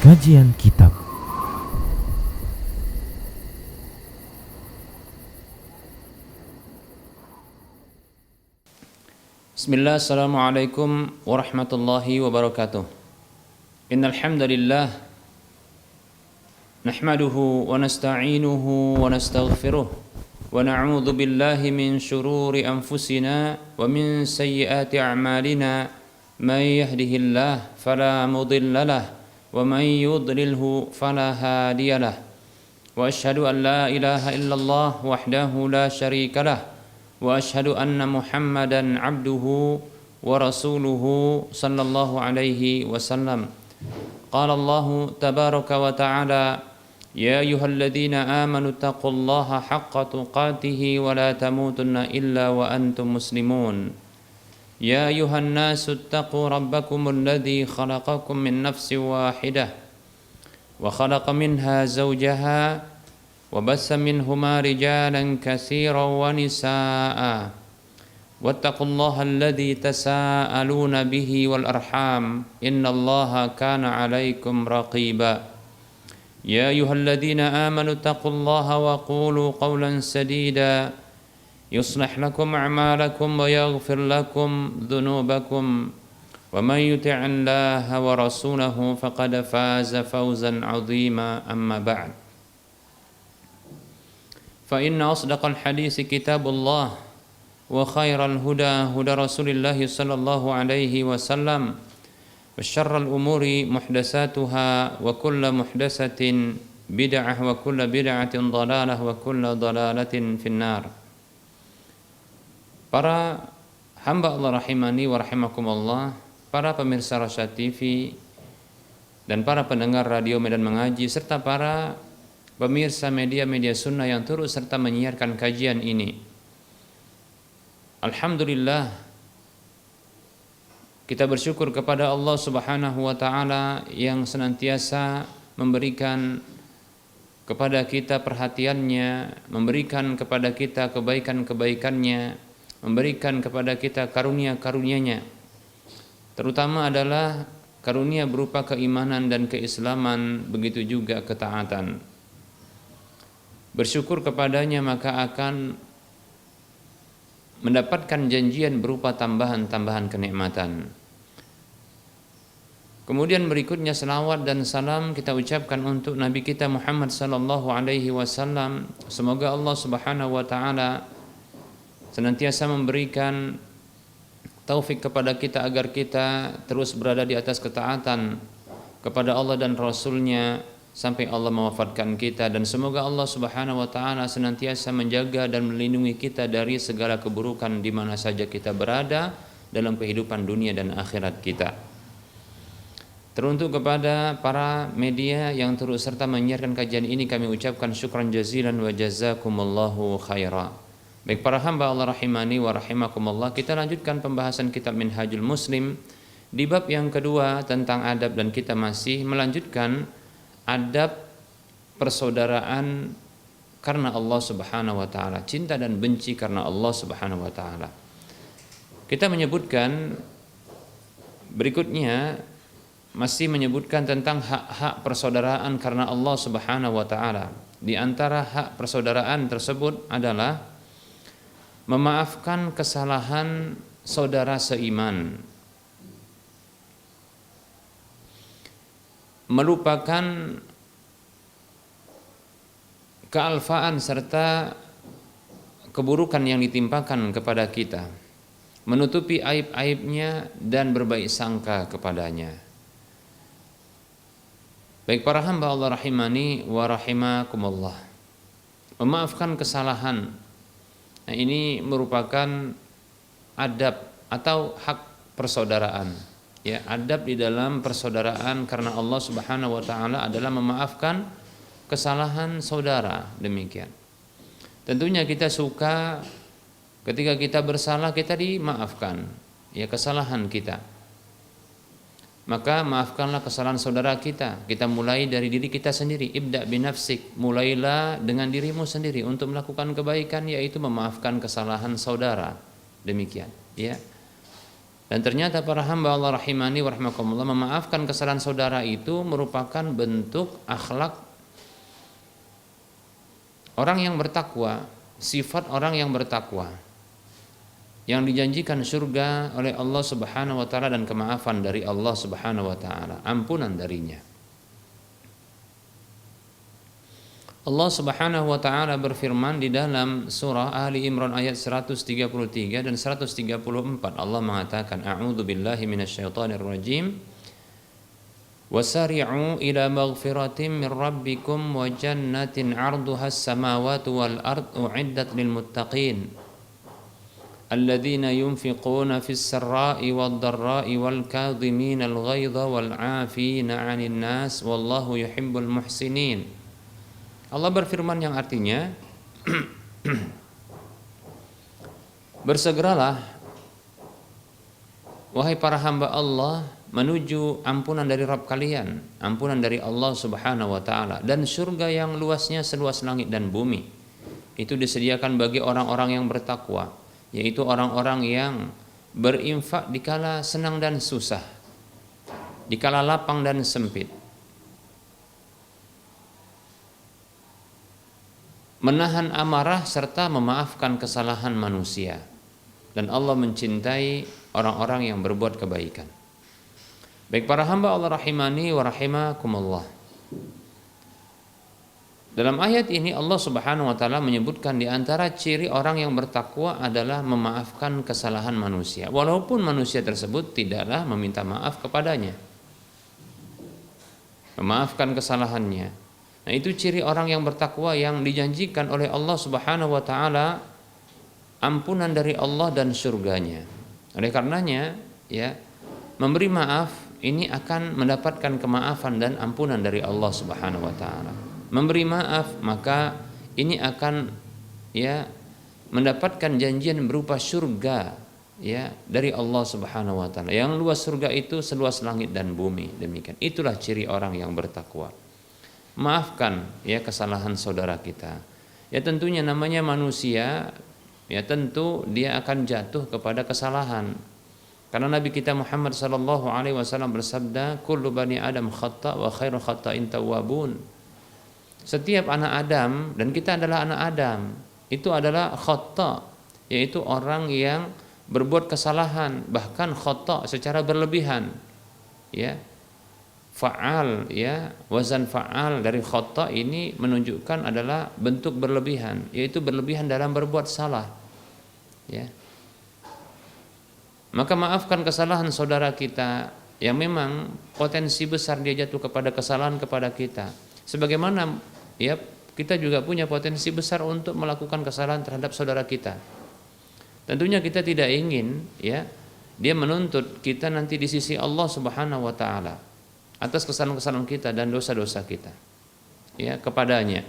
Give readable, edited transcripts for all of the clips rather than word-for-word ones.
Kajian Kitab. Bismillah, assalamualaikum warahmatullahi wabarakatuh. Innal hamdalillah nahmaduhu wa nasta'inuhu wa nastaghfiruh wa na'udzu billahi min shururi anfusina wa min sayyiati a'malina. May yahdihillahu fala mudilla lahu wa may yudlilhu fala hadiya lahu. Wa asyhadu an la ilaha illallah wahdahu la syarika lahu wa asyhadu anna Muhammadan abduhu wa rasuluhu sallallahu alaihi wasallam. Qala Allah tabaraka wa ta'ala, ya ayyuhalladzina amanu taqullaha haqqa tuqatih wa la tamutunna illa wa antum muslimun. Ya ayyuhan nasu taqu rabbakumul ladzi khalaqakum min nafsin wahidah wa khalaqa minha zawjaha wa bassa minhuma rijalan katsiran wa nisaa'a wattaqullaha alladzi tasaaluna bihi wal arham innallaha kana 'alaikum raqiba. Ya ayyuhalladzina amanu taqullaha wa qulu qawlan sadida yuslih lakum a'malakum wa yaghfir lakum dhunubakum wa man yuti'illaha wa rasulahu faqad faza fawzan 'azima. Amma ba'd. Fa inna asdaqal hadisi kitabullah wa khairal huda huda Rasulillah sallallahu alaihi wasallam wa syarral umuri muhdatsatuha wa kullu muhdatsatin bid'ah wa kullu bid'atin dhalalah wa kullu dhalalatin finnar. Para hamba Allah rahimani wa rahimakumullah, para pemirsa Rasyad TV dan para pendengar radio Medan Mengaji serta para pemirsa media-media sunnah yang turut serta menyiarkan kajian ini. Alhamdulillah, kita bersyukur kepada Allah Subhanahu wa taala yang senantiasa memberikan kepada kita perhatiannya, memberikan kepada kita kebaikan-kebaikannya, memberikan kepada kita karunia-karunia-Nya, terutama adalah karunia berupa keimanan dan keislaman, begitu juga ketaatan. Bersyukur kepadanya maka akan mendapatkan janjian berupa tambahan-tambahan kenikmatan. Kemudian berikutnya selawat dan salam kita ucapkan untuk Nabi kita Muhammad sallallahu alaihi wasallam. Semoga Allah Subhanahu wa taala senantiasa memberikan taufik kepada kita agar kita terus berada di atas ketaatan kepada Allah dan Rasul-Nya sampai Allah mewafatkan kita, dan semoga Allah Subhanahu wa taala senantiasa menjaga dan melindungi kita dari segala keburukan di mana saja kita berada dalam kehidupan dunia dan akhirat kita. Teruntuk kepada para media yang turut serta menyiarkan kajian ini, kami ucapkan syukran jazilan wa jazakumullahu khaira. Baik para hamba Allah rahimani wa rahimakumullah, kita lanjutkan pembahasan kitab Minhajul Muslim di bab yang kedua tentang adab, dan kita masih melanjutkan adab persaudaraan karena Allah Subhanahu wa taala, cinta dan benci karena Allah Subhanahu wa taala. Kita menyebutkan berikutnya masih menyebutkan tentang hak-hak persaudaraan karena Allah Subhanahu wa taala. Di antara hak persaudaraan tersebut adalah memaafkan kesalahan saudara seiman, melupakan kealfaan serta keburukan yang ditimpakan kepada kita, menutupi aib-aibnya dan berbaik sangka kepadanya. Baik para hamba Allah rahimani wa rahimakumullah, memaafkan kesalahan, nah ini merupakan adab atau hak persaudaraan. Ya, adab di dalam persaudaraan karena Allah Subhanahu wa taala adalah memaafkan kesalahan saudara. Demikian. Tentunya kita suka ketika kita bersalah kita dimaafkan, ya kesalahan kita. Maka maafkanlah kesalahan saudara kita. Kita mulai dari diri kita sendiri. Ibda binafsik, mulailah dengan dirimu sendiri untuk melakukan kebaikan, yaitu memaafkan kesalahan saudara. Demikian, ya. Dan ternyata para hamba Allah rahimani wa rahimakumullah, memaafkan kesalahan saudara itu merupakan bentuk akhlak orang yang bertakwa, sifat orang yang bertakwa, yang dijanjikan surga oleh Allah Subhanahu wa taala dan kemaafan dari Allah Subhanahu wa taala, ampunan darinya. Allah Subhanahu wa taala berfirman di dalam surah Ali Imran ayat 133 dan 134. Allah mengatakan, A'udzu billahi minasyaitonir rajim. Wasari'u ila maghfiratin min rabbikum wa jannatin 'arduhas samawati wal ardu u'iddat lil muttaqin. Alladzina yunfiquna fis sarra'i wad dharra'i wal kadhimina al ghaidha wal 'afina 'anil nas wallahu yuhibbul muhsinin. Allah berfirman yang artinya, bersegeralah wahai para hamba Allah menuju ampunan dari Rabb kalian, ampunan dari Allah Subhanahu wa taala, dan surga yang luasnya seluas langit dan bumi. Itu disediakan bagi orang-orang yang bertakwa, yaitu orang-orang yang berinfak dikala senang dan susah, dikala lapang dan sempit, menahan amarah serta memaafkan kesalahan manusia. Dan Allah mencintai orang-orang yang berbuat kebaikan. Baik para hamba Allah rahimani wa rahimakumullah, dalam ayat ini Allah Subhanahu wa taala menyebutkan di antara ciri orang yang bertakwa adalah memaafkan kesalahan manusia, walaupun manusia tersebut tidaklah meminta maaf kepadanya. Memaafkan kesalahannya. Nah, itu ciri orang yang bertakwa yang dijanjikan oleh Allah Subhanahu wa taala ampunan dari Allah dan surganya. Oleh karenanya, ya, memberi maaf ini akan mendapatkan kemaafan dan ampunan dari Allah Subhanahu wa taala. Memberi maaf maka ini akan, ya, mendapatkan janjian berupa surga, ya, dari Allah Subhanahu wa taala. Yang luas surga itu seluas langit dan bumi. Demikian. Itulah ciri orang yang bertakwa. Maafkan, ya, kesalahan saudara kita. Ya, tentunya namanya manusia, ya, tentu dia akan jatuh kepada kesalahan. Karena Nabi kita Muhammad sallallahu alaihi wasallam bersabda, kullu bani Adam khata' wa khairu khata'in tawwabun. Setiap anak Adam, dan kita adalah anak Adam, itu adalah khata', yaitu orang yang berbuat kesalahan, bahkan khata' secara berlebihan. Ya. Fa'al, ya, wazan fa'al dari khata' ini menunjukkan adalah bentuk berlebihan, yaitu berlebihan dalam berbuat salah, ya. Maka maafkan kesalahan saudara kita yang memang potensi besar dia jatuh kepada kesalahan kepada kita. Sebagaimana, ya, kita juga punya potensi besar untuk melakukan kesalahan terhadap saudara kita. Tentunya kita tidak ingin, ya, dia menuntut kita nanti di sisi Allah Subhanahu wa taala atas kesalahan-kesalahan kita dan dosa-dosa kita, ya, kepadanya.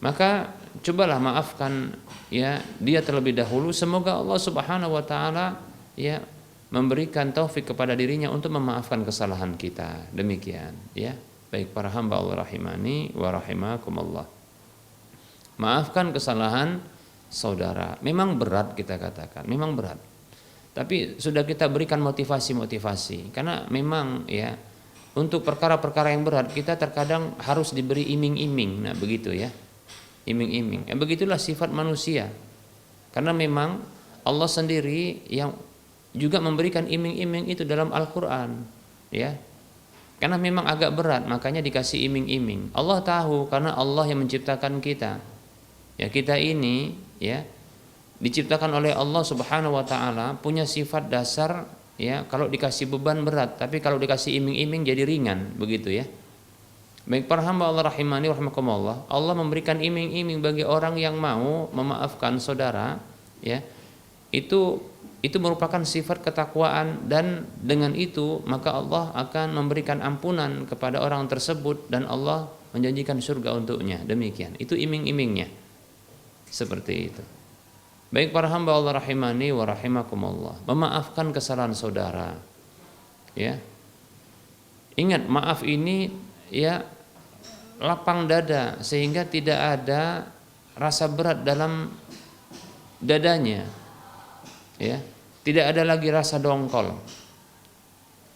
Maka cobalah maafkan, ya, dia terlebih dahulu. Semoga Allah Subhanahu wa taala, ya, memberikan taufik kepada dirinya untuk memaafkan kesalahan kita. Demikian, ya. Baik para hamba Allah rahimani wa rahimakumullah. Maafkan kesalahan saudara. Memang berat, kita katakan, memang berat. Tapi sudah kita berikan motivasi-motivasi, karena memang, ya, untuk perkara-perkara yang berat kita terkadang harus diberi iming-iming. Nah, begitu, ya. Iming-iming. Begitulah sifat manusia. Karena memang Allah sendiri yang juga memberikan iming-iming itu dalam Al-Qur'an, ya. Karena memang agak berat, makanya dikasih iming-iming. Allah tahu, karena Allah yang menciptakan kita. Ya, kita ini, ya, diciptakan oleh Allah Subhanahu wa taala, punya sifat dasar, ya, kalau dikasih beban berat, tapi kalau dikasih iming-iming jadi ringan, begitu, ya. Baik para hamba Allah rahimani wa rahimakumullah, Allah memberikan iming-iming bagi orang yang mau memaafkan saudara, ya. Itu merupakan sifat ketakwaan, dan dengan itu maka Allah akan memberikan ampunan kepada orang tersebut dan Allah menjanjikan surga untuknya. Demikian. Itu iming-imingnya. Seperti itu. Baik para hamba Allah rahimani wa rahimakumullah, memaafkan kesalahan saudara, ya. Ingat, maaf ini, ya, lapang dada sehingga tidak ada rasa berat dalam dadanya, ya. Tidak ada lagi rasa dongkol.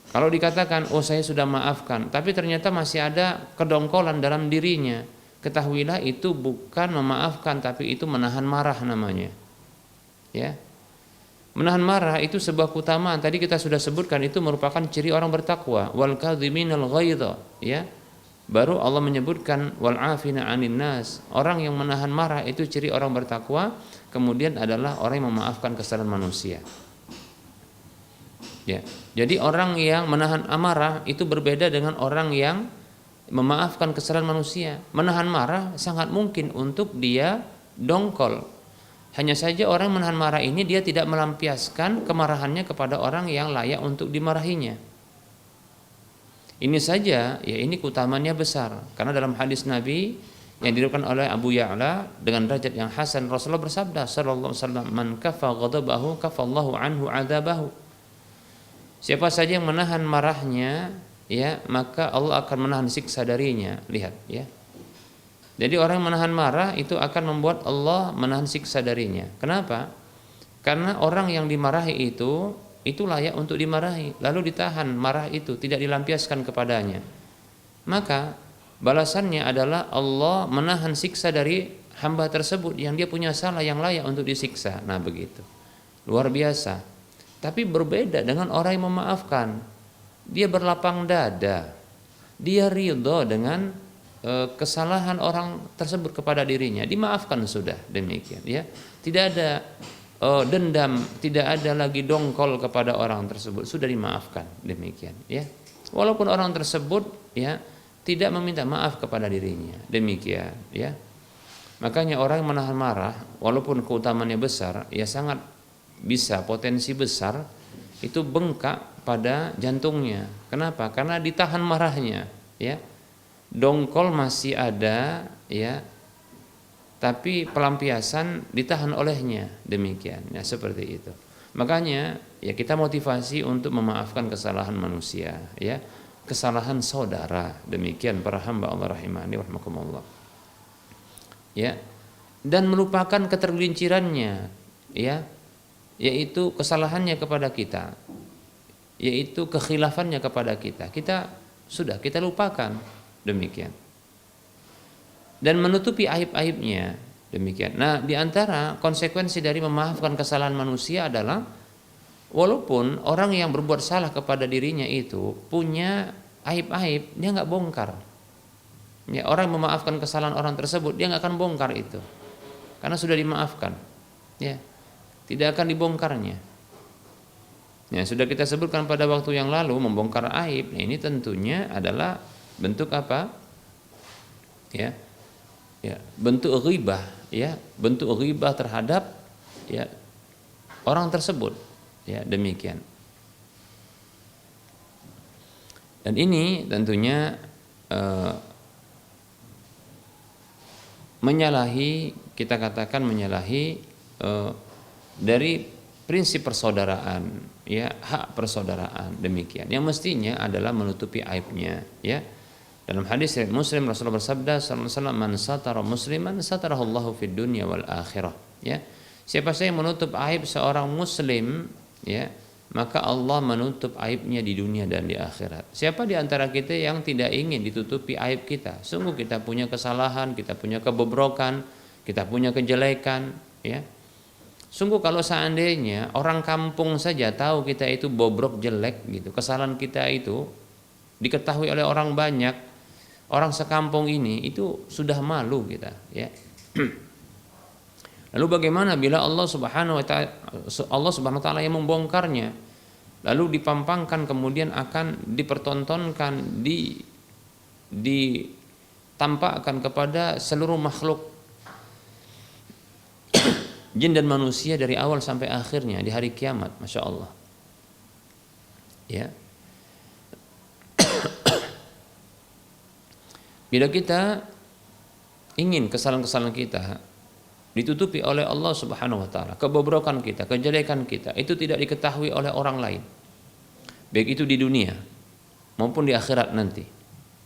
Kalau dikatakan, oh saya sudah maafkan, tapi ternyata masih ada kedongkolan dalam dirinya, ketahuilah itu bukan memaafkan, tapi itu menahan marah namanya. Ya, menahan marah itu sebuah keutamaan. Tadi kita sudah sebutkan itu merupakan ciri orang bertakwa. Wal kadhiminal ghaidha, ya. Baru Allah menyebutkan wal afina 'anin nas. Orang yang menahan marah itu ciri orang bertakwa. Kemudian adalah orang yang memaafkan kesalahan manusia. Ya. Jadi orang yang menahan amarah itu berbeda dengan orang yang memaafkan kesalahan manusia. Menahan marah sangat mungkin untuk dia dongkol. Hanya saja orang menahan marah ini dia tidak melampiaskan kemarahannya kepada orang yang layak untuk dimarahinya. Ini saja, ya ini keutamaannya besar. Karena dalam hadis Nabi yang diriwayatkan oleh Abu Ya'la dengan derajat yang hasan, Rasulullah bersabda sallallahu alaihi wasallam, "Man kafa ghadabahu kafallahu anhu 'adzabahu." Siapa saja yang menahan marahnya, ya, maka Allah akan menahan siksa darinya. Lihat, ya. Jadi orang yang menahan marah itu akan membuat Allah menahan siksa darinya. Kenapa? Karena orang yang dimarahi itu layak untuk dimarahi, lalu ditahan marah itu, tidak dilampiaskan kepadanya. Maka balasannya adalah Allah menahan siksa dari hamba tersebut yang dia punya salah yang layak untuk disiksa. Nah, begitu. Luar biasa. Tapi berbeda dengan orang yang memaafkan. Dia berlapang dada. Dia ridho dengan kesalahan orang tersebut kepada dirinya. Dimaafkan sudah, demikian, ya. Tidak ada dendam, tidak ada lagi dongkol kepada orang tersebut. Sudah dimaafkan, demikian, ya. Walaupun orang tersebut, ya, tidak meminta maaf kepada dirinya. Demikian, ya. Makanya orang yang menahan marah walaupun keutamaannya besar, ya sangat bisa potensi besar itu bengkak pada jantungnya. Kenapa? Karena ditahan marahnya, ya. Dongkol masih ada, ya. Tapi pelampiasan ditahan olehnya, demikian, ya, seperti itu. Makanya ya kita motivasi untuk memaafkan kesalahan manusia, ya. Kesalahan saudara, demikian para hamba Allah rahimani warahmatullah. Ya. Dan melupakan ketergelincirannya, ya. Yaitu kesalahannya kepada kita, yaitu kekhilafannya kepada kita. Kita lupakan, demikian. Dan menutupi aib-aibnya, demikian. Nah, di antara konsekuensi dari memaafkan kesalahan manusia adalah walaupun orang yang berbuat salah kepada dirinya itu punya aib-aib, dia nggak bongkar. Ya, orang yang memaafkan kesalahan orang tersebut dia nggak akan bongkar itu, karena sudah dimaafkan, ya. Tidak akan dibongkarnya. Ya, sudah kita sebutkan pada waktu yang lalu, membongkar aib. Nah, ini tentunya adalah bentuk apa? Ya, bentuk ghibah, ya, bentuk ghibah terhadap, ya, orang tersebut, ya, demikian. Dan ini tentunya menyalahi, kita katakan menyalahi dari prinsip persaudaraan, ya, hak persaudaraan, demikian. Yang mestinya adalah menutupi aibnya, ya. Dalam hadis riwayat Muslim Rasulullah bersabda sallallahu alaihi wasallam, "Man satara musliman satarahullahu fid dunya wal akhirah." Ya. Siapa saja yang menutup aib seorang muslim, ya, maka Allah menutup aibnya di dunia dan di akhirat. Siapa di antara kita yang tidak ingin ditutupi aib kita? Sungguh kita punya kesalahan, kita punya kebobrokan, kita punya kejelekan, ya. Sungguh kalau seandainya orang kampung saja tahu kita itu bobrok, jelek gitu, kesalahan kita itu diketahui oleh orang banyak, orang sekampung ini itu sudah malu kita, ya. Lalu bagaimana bila Allah Subhanahu wa taala yang membongkarnya, lalu dipampangkan, kemudian akan dipertontonkan, ditampakkan kepada seluruh makhluk jin dan manusia dari awal sampai akhirnya di hari kiamat, masya Allah, ya. Bila kita ingin kesalahan-kesalahan kita ditutupi oleh Allah Subhanahu wa taala, kebobrokan kita, kejelekan kita itu tidak diketahui oleh orang lain, baik itu di dunia maupun di akhirat nanti,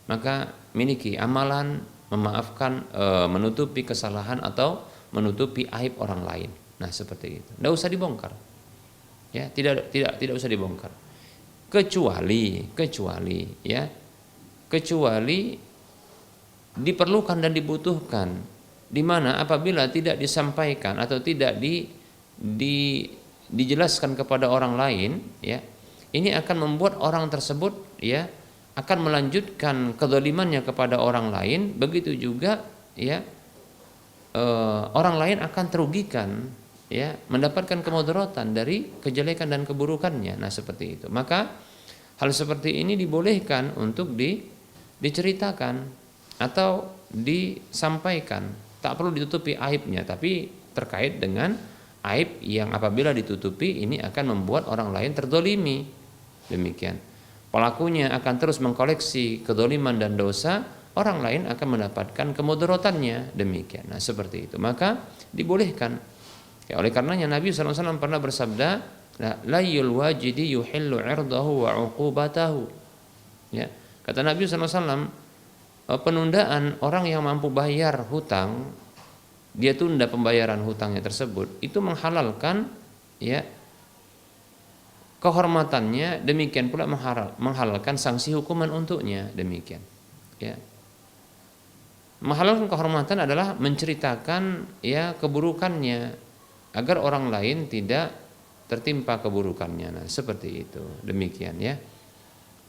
maka miliki amalan memaafkan, menutupi kesalahan atau menutupi aib orang lain. Nah, seperti itu. Tidak usah dibongkar. Ya, tidak usah dibongkar. Kecuali ya, kecuali diperlukan dan dibutuhkan, di mana apabila tidak disampaikan atau tidak dijelaskan kepada orang lain, ya, ini akan membuat orang tersebut, ya, akan melanjutkan kezalimannya kepada orang lain. Begitu juga, ya, orang lain akan terugikan, ya, mendapatkan kemudaratan dari kejelekan dan keburukannya. Nah, seperti itu. Maka hal seperti ini dibolehkan untuk diceritakan atau disampaikan. Tak perlu ditutupi aibnya, tapi terkait dengan aib yang apabila ditutupi ini akan membuat orang lain terdolimi. Demikian. Pelakunya akan terus mengkoleksi kedoliman dan dosa, orang lain akan mendapatkan kemudaratannya. Demikian. Nah, seperti itu. Maka dibolehkan. Ya, oleh karenanya Nabi SAW pernah bersabda, layul wajidi yuhillu irdahu wa uqubatahu. Ya, kata Nabi SAW, penundaan orang yang mampu bayar hutang, dia tunda pembayaran hutangnya tersebut, itu menghalalkan, ya, kehormatannya, demikian pula menghalalkan sanksi hukuman untuknya. Demikian, ya. Menghalalkan kehormatan adalah menceritakan, ya, keburukannya agar orang lain tidak tertimpa keburukannya. Nah, seperti itu. Demikian, ya.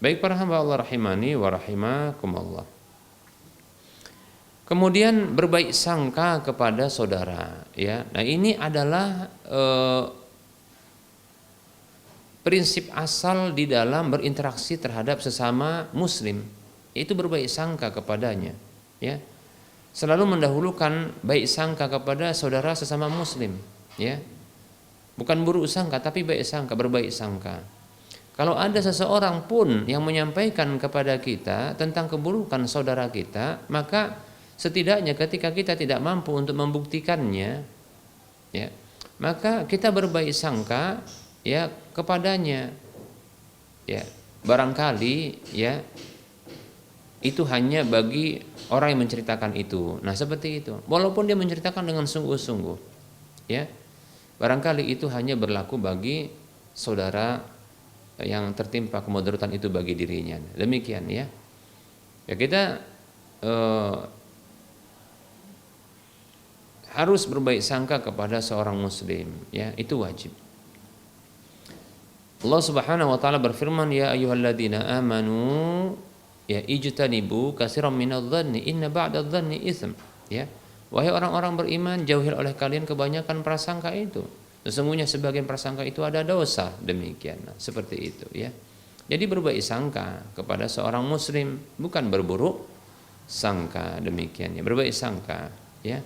Baik para hamba Allah rahimani wa rahimakumullah. Kemudian berbaik sangka kepada saudara, ya. Nah, ini adalah prinsip asal di dalam berinteraksi terhadap sesama muslim, yaitu berbaik sangka kepadanya, ya. Selalu mendahulukan baik sangka kepada saudara sesama muslim, ya. Bukan buruk sangka, tapi baik sangka, berbaik sangka. Kalau ada seseorang pun yang menyampaikan kepada kita tentang keburukan saudara kita, maka setidaknya ketika kita tidak mampu untuk membuktikannya, ya, maka kita berbaik sangka, ya, kepadanya, ya. Barangkali, ya, itu hanya bagi orang yang menceritakan itu. Nah, seperti itu. Walaupun dia menceritakan dengan sungguh-sungguh, ya, barangkali itu hanya berlaku bagi saudara yang tertimpa kemudaratan itu bagi dirinya. Demikian, ya. Ya, kita harus berbaik sangka kepada seorang muslim, ya, itu wajib. Allah Subhanahu wa taala berfirman, ya ayyuhalladzina amanu, ya, ijtanibu katsiran minadh-dhanni inna ba'dadh-dhanni itsm, ya. Wahai orang-orang beriman, jauhi oleh kalian kebanyakan prasangka itu. Sesungguhnya sebagian prasangka itu ada dosa. Demikian. Nah, seperti itu, ya. Jadi berbaik sangka kepada seorang muslim, bukan berburuk sangka. Demikian, ya. Berbaik sangka, ya.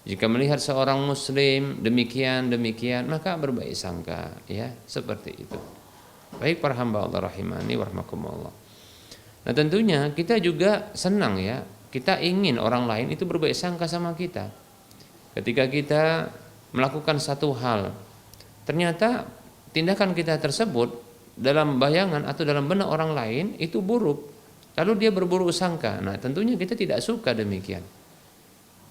Jika melihat seorang muslim demikian, maka berbaik sangka, ya, seperti itu. Baik para hamba Allah rahimani wa rahmakumullah. Nah, tentunya kita juga senang, ya, kita ingin orang lain itu berbaik sangka sama kita. Ketika kita melakukan satu hal, ternyata tindakan kita tersebut dalam bayangan atau dalam benak orang lain itu buruk, lalu dia berburuk sangka. Nah, tentunya kita tidak suka demikian.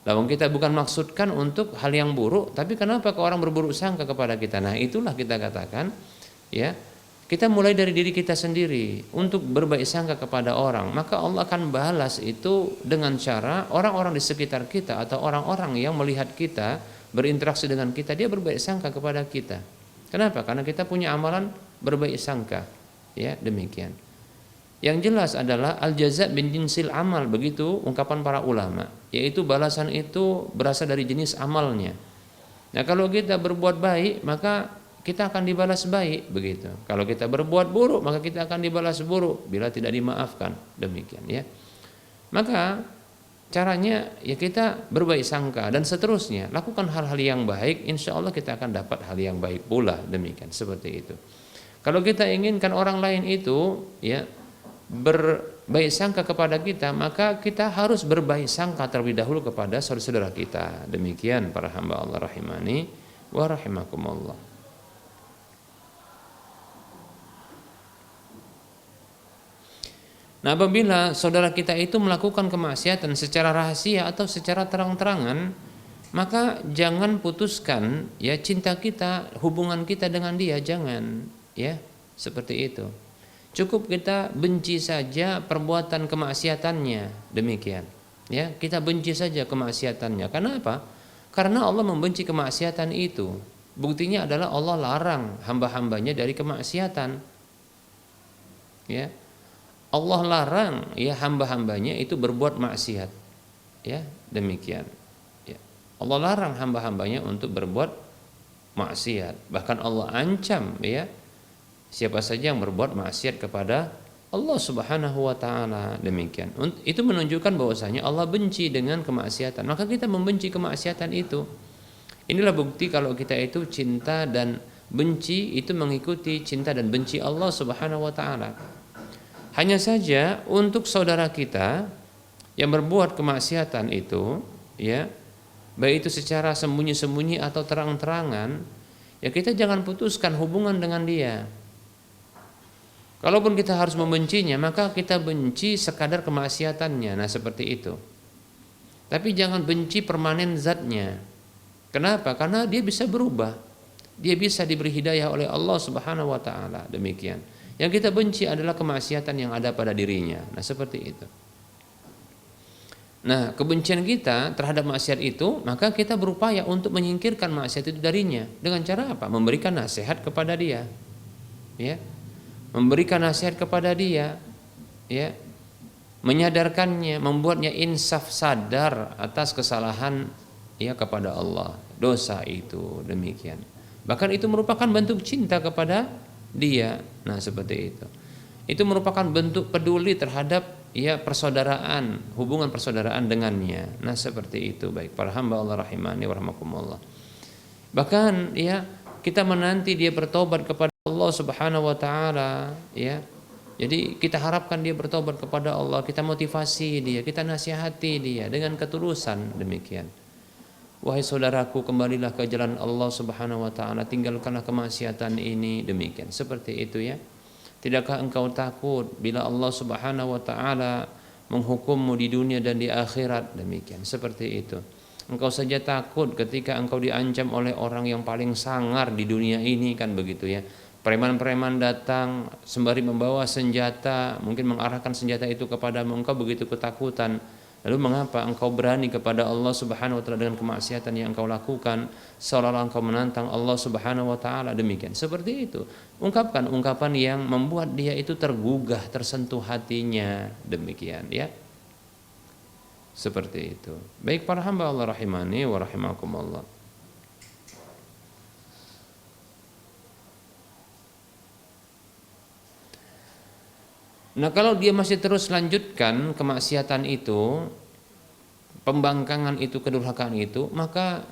Lalu kita bukan maksudkan untuk hal yang buruk, tapi kenapa ke orang berburuk sangka kepada kita? Nah, itulah kita katakan, ya, kita mulai dari diri kita sendiri untuk berbaik sangka kepada orang, maka Allah akan balas itu dengan cara orang-orang di sekitar kita atau orang-orang yang melihat kita berinteraksi dengan kita, dia berbaik sangka kepada kita. Kenapa? Karena kita punya amalan berbaik sangka, ya, demikian. Yang jelas adalah al-jaza' bin jinsil amal, begitu ungkapan para ulama, yaitu balasan itu berasal dari jenis amalnya. Nah, kalau kita berbuat baik, maka kita akan dibalas baik, begitu. Kalau kita berbuat buruk, maka kita akan dibalas buruk bila tidak dimaafkan. Demikian, ya. Maka caranya, ya, kita berbaik sangka dan seterusnya. Lakukan hal-hal yang baik, insya Allah kita akan dapat hal yang baik pula. Demikian, seperti itu. Kalau kita inginkan orang lain itu, ya, berbaik sangka kepada kita, maka kita harus berbaik sangka terlebih dahulu kepada saudara-saudara kita. Demikian para hamba Allah rahimani wa rahimakumullah. Nah, apabila saudara kita itu melakukan kemaksiatan secara rahasia atau secara terang-terangan, maka jangan putuskan ya cinta kita, hubungan kita dengan dia, jangan ya, seperti itu. Cukup kita benci saja perbuatan kemaksiatannya, demikian. Ya, kita benci saja kemaksiatannya. Karena apa? Karena Allah membenci kemaksiatan itu. Buktinya adalah Allah larang hamba-hambanya dari kemaksiatan. Ya. Allah larang ya hamba-hambanya itu berbuat maksiat. Ya, demikian. Ya. Allah larang hamba-hambanya untuk berbuat maksiat. Bahkan Allah ancam ya siapa saja yang berbuat maksiat kepada Allah Subhanahu wa taala, demikian. Itu menunjukkan bahwasanya Allah benci dengan kemaksiatan. Maka kita membenci kemaksiatan itu. Inilah bukti kalau kita itu cinta dan benci itu mengikuti cinta dan benci Allah Subhanahu wa taala. Hanya saja untuk saudara kita yang berbuat kemaksiatan itu, ya, baik itu secara sembunyi-sembunyi atau terang-terangan, ya kita jangan putuskan hubungan dengan dia. Kalaupun kita harus membencinya, maka kita benci sekadar kemaksiatannya. Nah, seperti itu. Tapi jangan benci permanen zatnya. Kenapa? Karena dia bisa berubah. Dia bisa diberi hidayah oleh Allah Subhanahu wa taala, demikian. Yang kita benci adalah kemaksiatan yang ada pada dirinya. Nah, seperti itu. Nah, kebencian kita terhadap maksiat itu, maka kita berupaya untuk menyingkirkan maksiat itu darinya. Dengan cara apa? Memberikan nasihat kepada dia. Ya. Memberikan nasihat kepada dia, ya, menyadarkannya, membuatnya insaf, sadar atas kesalahan ya kepada Allah, dosa itu, demikian. Bahkan itu merupakan bentuk cinta kepada dia. Nah, seperti itu. Itu merupakan bentuk peduli terhadap ya persaudaraan, hubungan persaudaraan dengannya. Nah, seperti itu, baik para hamba Allah rahimani wa rahmakumullah. Bahkan ya kita menanti dia bertobat kepada Allah Subhanahu wa taala, ya. Jadi kita harapkan dia bertobat kepada Allah, kita motivasi dia, kita nasihati dia dengan ketulusan, demikian. Wahai saudaraku, kembalilah ke jalan Allah Subhanahu wa taala, tinggalkanlah kemaksiatan ini, demikian. Seperti itu ya. Tidakkah engkau takut bila Allah Subhanahu wa taala menghukummu di dunia dan di akhirat, demikian. Seperti itu. Engkau saja takut ketika engkau diancam oleh orang yang paling sangar di dunia ini, kan begitu ya. Preman-preman datang sembari membawa senjata, mungkin mengarahkan senjata itu kepadamu, engkau begitu ketakutan. Lalu mengapa engkau berani kepada Allah Subhanahu wa taala dengan kemaksiatan yang engkau lakukan, seolah-olah engkau menantang Allah Subhanahu wa taala, demikian. Seperti itu. Ungkapkan ungkapan yang membuat dia itu tergugah, tersentuh hatinya, demikian ya. Seperti itu. Baik para hamba Allah rahimani wa rahimakumullah. Nah, kalau dia masih terus lanjutkan kemaksiatan itu, pembangkangan itu, kedurhakaan itu, maka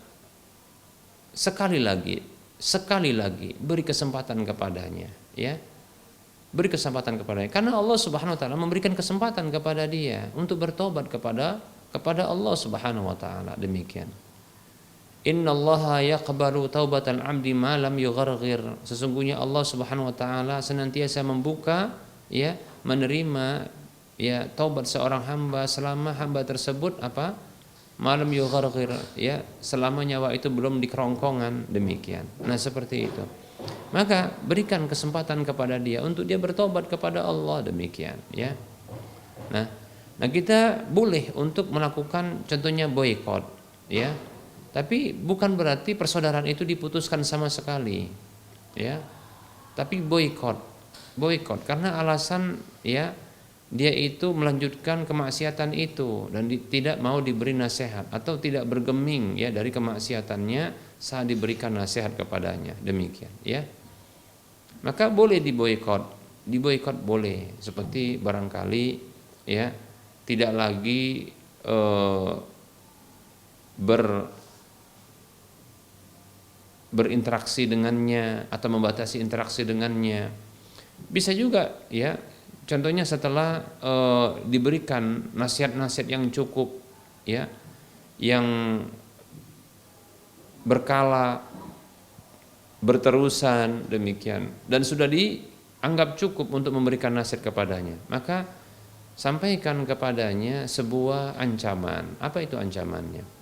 sekali lagi beri kesempatan kepadanya, ya. Beri kesempatan kepadanya, karena Allah Subhanahu wa taala memberikan kesempatan kepada dia untuk bertobat kepada Allah Subhanahu wa taala, demikian. Innallaha yaqbalu taubatal 'abdi ma lam yugharghir. Sesungguhnya Allah Subhanahu wa taala senantiasa membuka, ya, menerima ya taubat seorang hamba selama hamba tersebut apa? Malam yugharghir, ya, selama nyawa itu belum di kerongkongan, demikian. Nah, seperti itu. Maka berikan kesempatan kepada dia untuk dia bertobat kepada Allah, demikian, ya. Nah, kita boleh untuk melakukan contohnya boikot, ya. Tapi bukan berarti persaudaraan itu diputuskan sama sekali, ya. Tapi boikot karena alasan ya dia itu melanjutkan kemaksiatan itu dan tidak mau diberi nasihat atau tidak bergeming ya dari kemaksiatannya saat diberikan nasihat kepadanya, demikian ya. Maka boleh diboikot boleh, seperti barangkali ya tidak lagi berinteraksi dengannya atau membatasi interaksi dengannya. Bisa juga ya, contohnya setelah diberikan nasihat-nasihat yang cukup ya, yang berkala, berterusan, demikian, dan sudah dianggap cukup untuk memberikan nasihat kepadanya, maka sampaikan kepadanya sebuah ancaman. Apa itu ancamannya?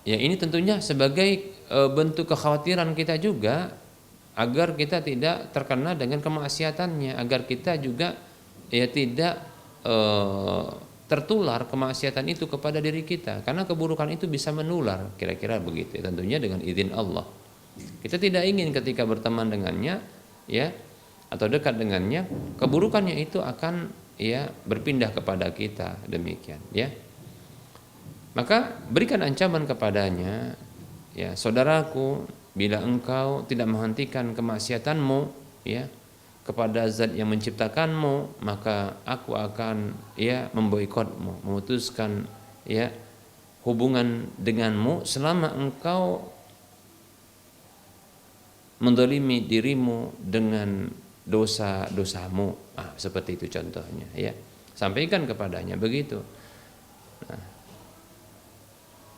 Ya, ini tentunya sebagai bentuk kekhawatiran kita juga agar kita tidak terkena dengan kemaksiatannya, agar kita juga ya tidak tertular kemaksiatan itu kepada diri kita, karena keburukan itu bisa menular, kira-kira begitu. Tentunya dengan izin Allah. Kita tidak ingin ketika berteman dengannya, ya, atau dekat dengannya, keburukannya itu akan ya berpindah kepada kita, demikian, ya. Maka berikan ancaman kepadanya, ya, saudaraku, bila engkau tidak menghentikan kemaksiatanmu, ya, kepada zat yang menciptakanmu, maka aku akan ya memboikotmu, memutuskan ya hubungan denganmu selama engkau mendolimi dirimu dengan dosa-dosamu. Seperti itu contohnya, ya. Sampaikan kepadanya begitu. Nah,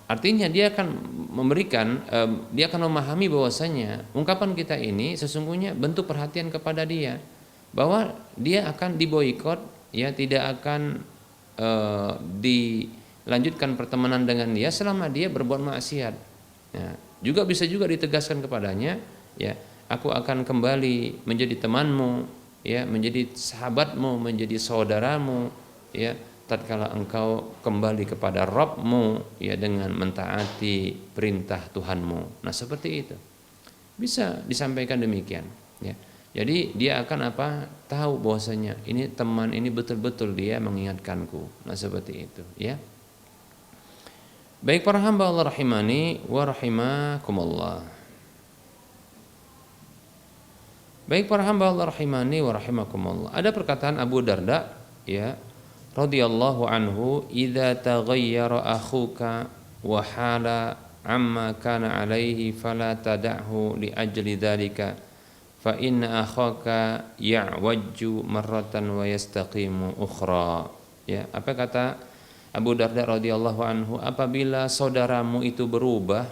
artinya dia akan memberikan, dia akan memahami bahwasanya ungkapan kita ini sesungguhnya bentuk perhatian kepada dia, bahwa dia akan diboikot, ya, tidak akan dilanjutkan pertemanan dengan dia selama dia berbuat maksiat. Ya, juga bisa juga ditegaskan kepadanya, ya, aku akan kembali menjadi temanmu, ya, menjadi sahabatmu, menjadi saudaramu, ya, tatkala engkau kembali kepada Rabbmu, ya, dengan mentaati perintah Tuhanmu. Nah, seperti itu bisa disampaikan demikian, ya. Jadi dia akan tahu bahwasanya ini teman ini betul-betul dia mengingatkanku. Nah, seperti itu, ya. Baik para hamba Allah rahimani wa rahimakumullah. Baik para hamba Allah rahimani wa rahimakumullah. Ada perkataan Abu Darda, ya, radhiyallahu anhu, idza taghayyara akhuka wa hala amma kana alaihi fala tad'hu li ajli dzalika fa inna akhaka ya'wajju marratan wa yastaqimu ukhra. Ya, apa kata Abu Darda radhiyallahu anhu, apabila saudaramu itu berubah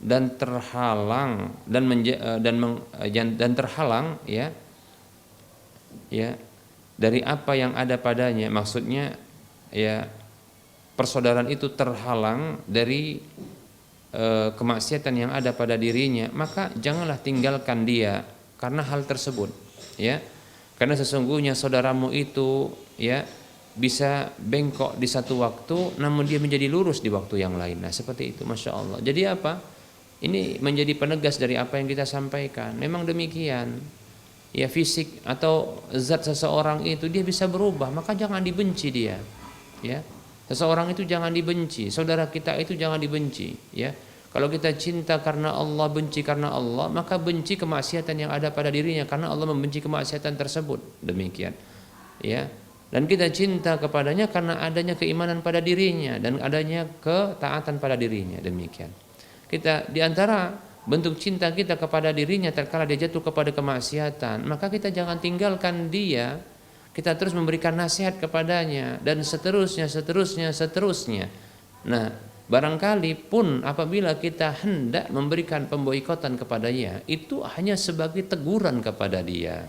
dan terhalang dan terhalang, ya, ya, dari apa yang ada padanya, maksudnya ya persaudaraan itu terhalang dari kemaksiatan yang ada pada dirinya, maka janganlah tinggalkan dia karena hal tersebut, ya, karena sesungguhnya saudaramu itu, ya, bisa bengkok di satu waktu namun dia menjadi lurus di waktu yang lain. Nah, seperti itu, Masya Allah. Jadi apa? Ini menjadi penegas dari apa yang kita sampaikan. Memang demikian, ya, fisik atau zat seseorang itu dia bisa berubah, maka jangan dibenci dia, ya. Seseorang itu jangan dibenci, saudara kita itu jangan dibenci, ya. Kalau kita cinta karena Allah, benci karena Allah, maka benci kemaksiatan yang ada pada dirinya karena Allah membenci kemaksiatan tersebut, demikian, ya. Dan kita cinta kepadanya karena adanya keimanan pada dirinya dan adanya ketaatan pada dirinya, demikian. Kita diantara bentuk cinta kita kepada dirinya tatkala dia jatuh kepada kemaksiatan, maka kita jangan tinggalkan dia, kita terus memberikan nasihat kepadanya dan seterusnya. Nah, barangkali pun apabila kita hendak memberikan pemboikotan kepadanya, itu hanya sebagai teguran kepada dia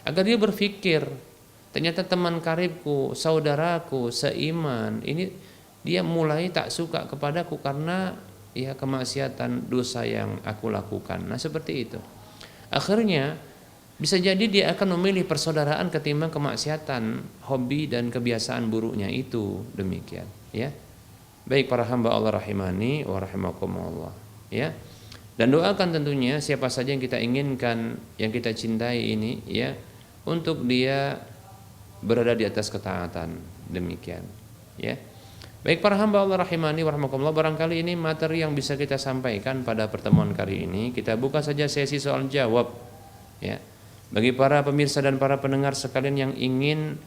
agar dia berpikir, ternyata teman karibku, saudaraku seiman ini dia mulai tak suka kepadaku karena ya kemaksiatan dosa yang aku lakukan. Nah, seperti itu. Akhirnya bisa jadi dia akan memilih persaudaraan ketimbang kemaksiatan, hobi dan kebiasaan buruknya itu, demikian, ya. Baik para hamba Allah rahimani wa rahimakumullah, ya. Dan doakan tentunya siapa saja yang kita inginkan, yang kita cintai ini, ya, untuk dia berada di atas ketaatan, demikian, ya. Baik para hamba Allah rahimani wa rahimakumullah, barangkali ini materi yang bisa kita sampaikan pada pertemuan kali ini. Kita buka saja sesi soal jawab, ya. Bagi para pemirsa dan para pendengar sekalian yang ingin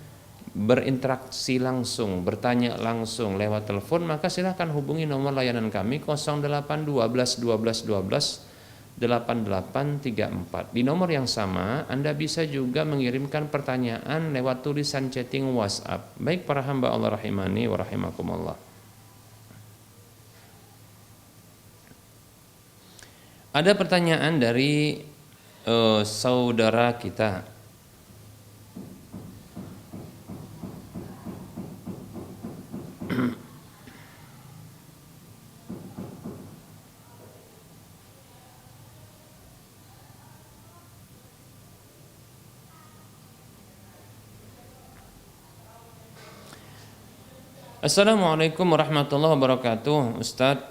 berinteraksi langsung, bertanya langsung lewat telepon, maka silahkan hubungi nomor layanan kami 08 12 12 12 8834. Di nomor yang sama Anda bisa juga mengirimkan pertanyaan lewat tulisan chatting WhatsApp. Baik para hamba Allah rahimani wa rahimakumullah. Ada pertanyaan dari saudara kita. Assalamualaikum warahmatullahi wabarakatuh. Ustadz,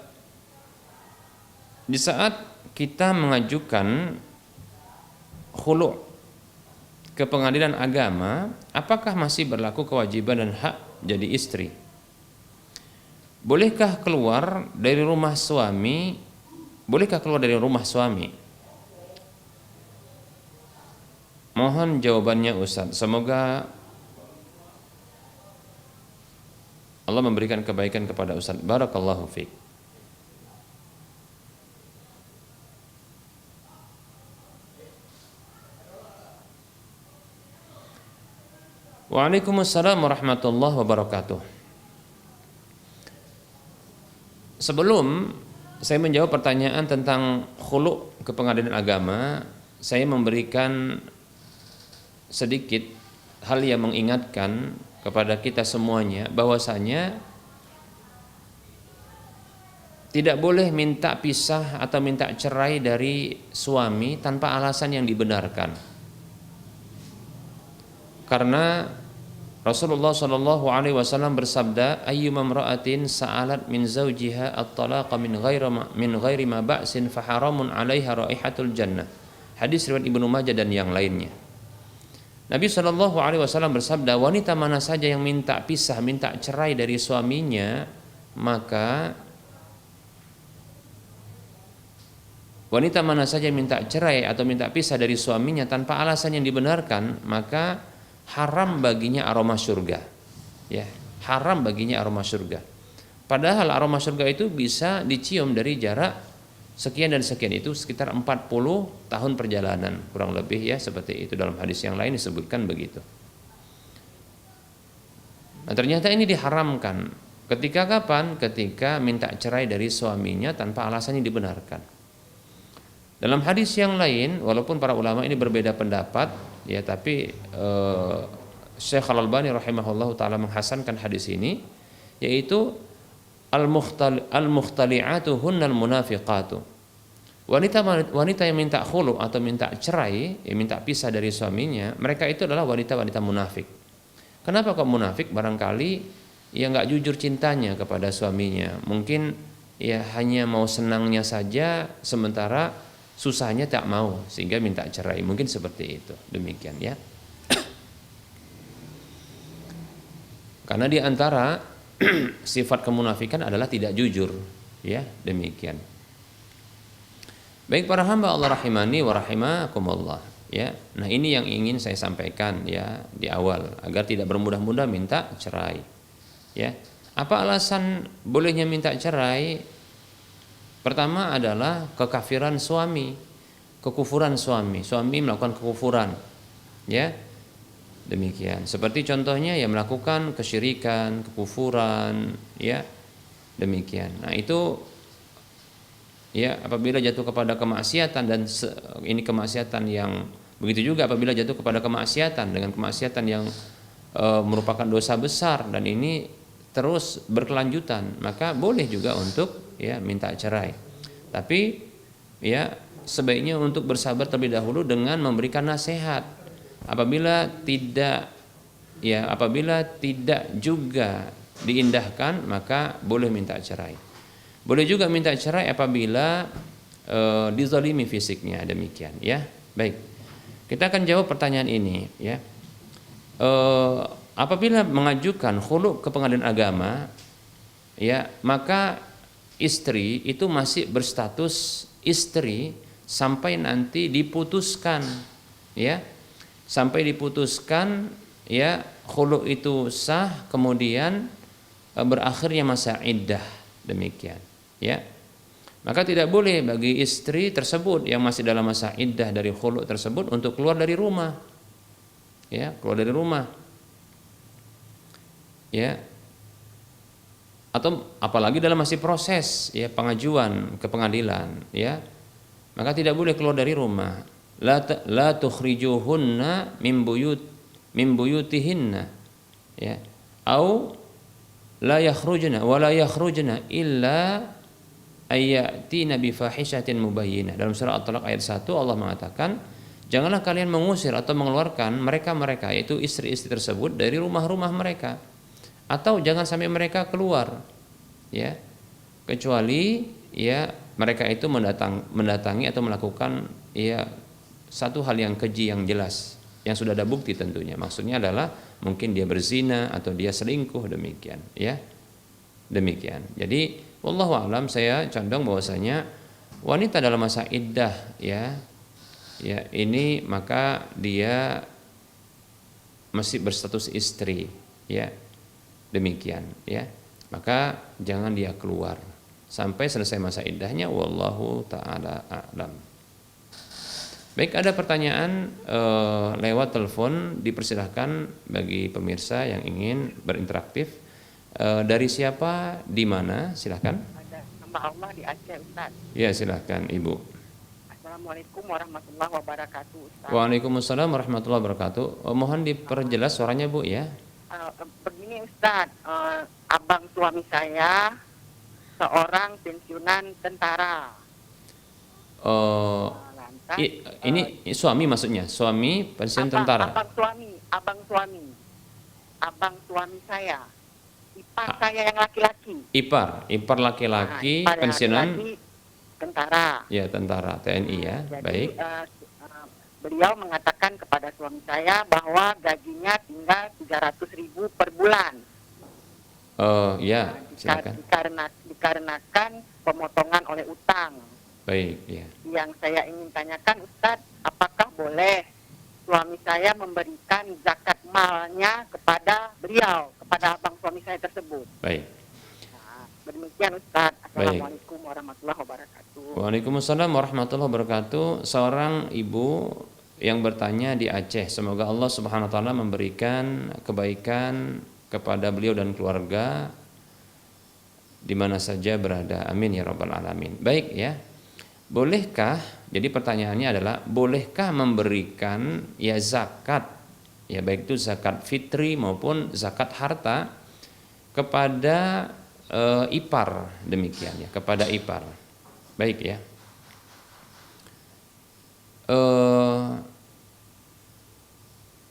di saat kita mengajukan khulu' ke pengadilan agama, apakah masih berlaku kewajiban dan hak jadi istri? Bolehkah keluar dari rumah suami? Bolehkah keluar dari rumah suami? Mohon jawabannya Ustadz. Semoga Allah memberikan kebaikan kepada Ustadz. Barakallahu fiik. Waalaikumsalam warahmatullahi wabarakatuh. Sebelum saya menjawab pertanyaan tentang khulu' ke pengadilan agama, saya memberikan sedikit hal yang mengingatkan kepada kita semuanya bahwasanya tidak boleh minta pisah atau minta cerai dari suami tanpa alasan yang dibenarkan. Karena Rasulullah Shallallahu Alaihi Wasallam bersabda, ayyuma imra'atin sa'alat min zawjiha at-talaqa min ghairi ma ba'sin faharamun 'alaiha raihatul jannah. Hadis riwayat Ibnu Majah dan yang lainnya. Nabi Shallallahu Alaihi Wasallam bersabda, wanita mana saja yang minta pisah, minta cerai dari suaminya, maka wanita mana saja yang minta cerai atau minta pisah dari suaminya tanpa alasan yang dibenarkan, maka haram baginya aroma surga. Ya, haram baginya aroma surga. Padahal aroma surga itu bisa dicium dari jarak sekian dan sekian, itu sekitar 40 tahun perjalanan kurang lebih, ya, seperti itu. Dalam hadis yang lain disebutkan begitu. Nah, ternyata ini diharamkan. Ketika kapan? Ketika minta cerai dari suaminya tanpa alasan yang dibenarkan. Dalam hadis yang lain, walaupun para ulama ini berbeda pendapat, ya, tapi Syekh Al-Albani rahimahullah ta'ala menghasankan hadis ini, yaitu al-mukhtali'atu hunnal munafiqatu. Wanita yang minta khulu atau minta cerai, yang minta pisah dari suaminya, mereka itu adalah wanita-wanita munafik. Kenapa kok munafik? Barangkali ya nggak jujur cintanya kepada suaminya. Mungkin ya hanya mau senangnya saja, sementara susahnya tak mau, sehingga minta cerai. Mungkin seperti itu. Demikian, ya. Karena di antara sifat kemunafikan adalah tidak jujur, ya, demikian. Baik para hamba Allah rahimani wa rahimakumullah, ya. Nah, ini yang ingin saya sampaikan, ya, di awal, agar tidak bermudah-mudah minta cerai, ya. Apa alasan bolehnya minta cerai? Pertama adalah kekafiran suami, kekufuran suami melakukan kekufuran, ya. Demikian. Seperti contohnya ya melakukan kesyirikan, kekufuran, ya. Demikian. Nah, itu ya apabila jatuh kepada kemaksiatan, dan ini kemaksiatan yang begitu juga apabila jatuh kepada kemaksiatan dengan kemaksiatan yang merupakan dosa besar, dan ini terus berkelanjutan, maka boleh juga untuk ya minta cerai. Tapi ya sebaiknya untuk bersabar terlebih dahulu dengan memberikan nasihat. Apabila tidak juga diindahkan, maka boleh minta cerai. Boleh juga minta cerai apabila dizalimi fisiknya, demikian, ya. Baik. Kita akan jawab pertanyaan ini, ya. Apabila mengajukan khulu' ke pengadilan agama, ya, maka istri itu masih berstatus istri sampai nanti diputuskan, ya. Sampai diputuskan, ya, khulu' itu sah, kemudian berakhirnya masa iddah, demikian, ya. Maka tidak boleh bagi istri tersebut yang masih dalam masa iddah dari khulu' tersebut untuk keluar dari rumah, ya, keluar dari rumah, ya, atau apalagi dalam masih proses, ya, pengajuan ke pengadilan, ya, maka tidak boleh keluar dari rumah. La tukhrijuhunna min buyutihinna, ya, au la yakhrujna wa la yakhrujna illa ayatina bi fahishatin mubayyinah. Dalam surah At-Talaq ayat 1 Allah mengatakan, janganlah kalian mengusir atau mengeluarkan mereka-mereka, yaitu istri-istri tersebut, dari rumah-rumah mereka, atau jangan sampai mereka keluar, ya, kecuali ya mereka itu mendatangi atau melakukan ya satu hal yang keji yang jelas, yang sudah ada bukti tentunya. Maksudnya adalah mungkin dia berzina atau dia selingkuh, demikian, ya. Demikian. Jadi wallahu alam, saya condong bahwasanya wanita dalam masa iddah ya ini maka dia masih berstatus istri, ya. Demikian, ya. Maka jangan dia keluar sampai selesai masa iddahnya, wallahu taala a'lam. Baik, ada pertanyaan lewat telepon, dipersilahkan bagi pemirsa yang ingin berinteraktif. Dari siapa, di mana? Silahkan. Ada hamba Allah di Aceh, Ustaz. Ya, silahkan Ibu. Assalamualaikum warahmatullahi wabarakatuh, Ustaz. Waalaikumsalam warahmatullahi wabarakatuh. Mohon diperjelas suaranya, Bu, ya. Begini, Ustaz, abang suami saya seorang pensiunan tentara. Lantas, Ini suami maksudnya, suami pensiun tentara. Abang suami saya, ipar saya yang laki-laki. Ipar laki-laki pensiunan laki-laki tentara. Ya, tentara TNI, ya. Jadi, Baik. Beliau mengatakan kepada suami saya bahwa gajinya tinggal 300.000 per bulan. Ya, silakan. Dikarenakan pemotongan oleh utang. Baik, ya. Yang saya ingin tanyakan, Ustadz, apakah boleh suami saya memberikan zakat malnya kepada beliau, kepada abang suami saya tersebut? Baik. Nah, demikian, Ustadz. Assalamualaikum warahmatullahi wabarakatuh. Waalaikumsalam warahmatullahi wabarakatuh. Seorang ibu yang bertanya di Aceh, semoga Allah Subhanahu wa taala memberikan kebaikan kepada beliau dan keluarga di mana saja berada. Amin ya rabbal alamin. Baik, ya. Bolehkah, jadi pertanyaannya adalah bolehkah memberikan ya zakat, ya baik itu zakat fitri maupun zakat harta kepada ipar, demikian ya, kepada ipar. Baik, ya.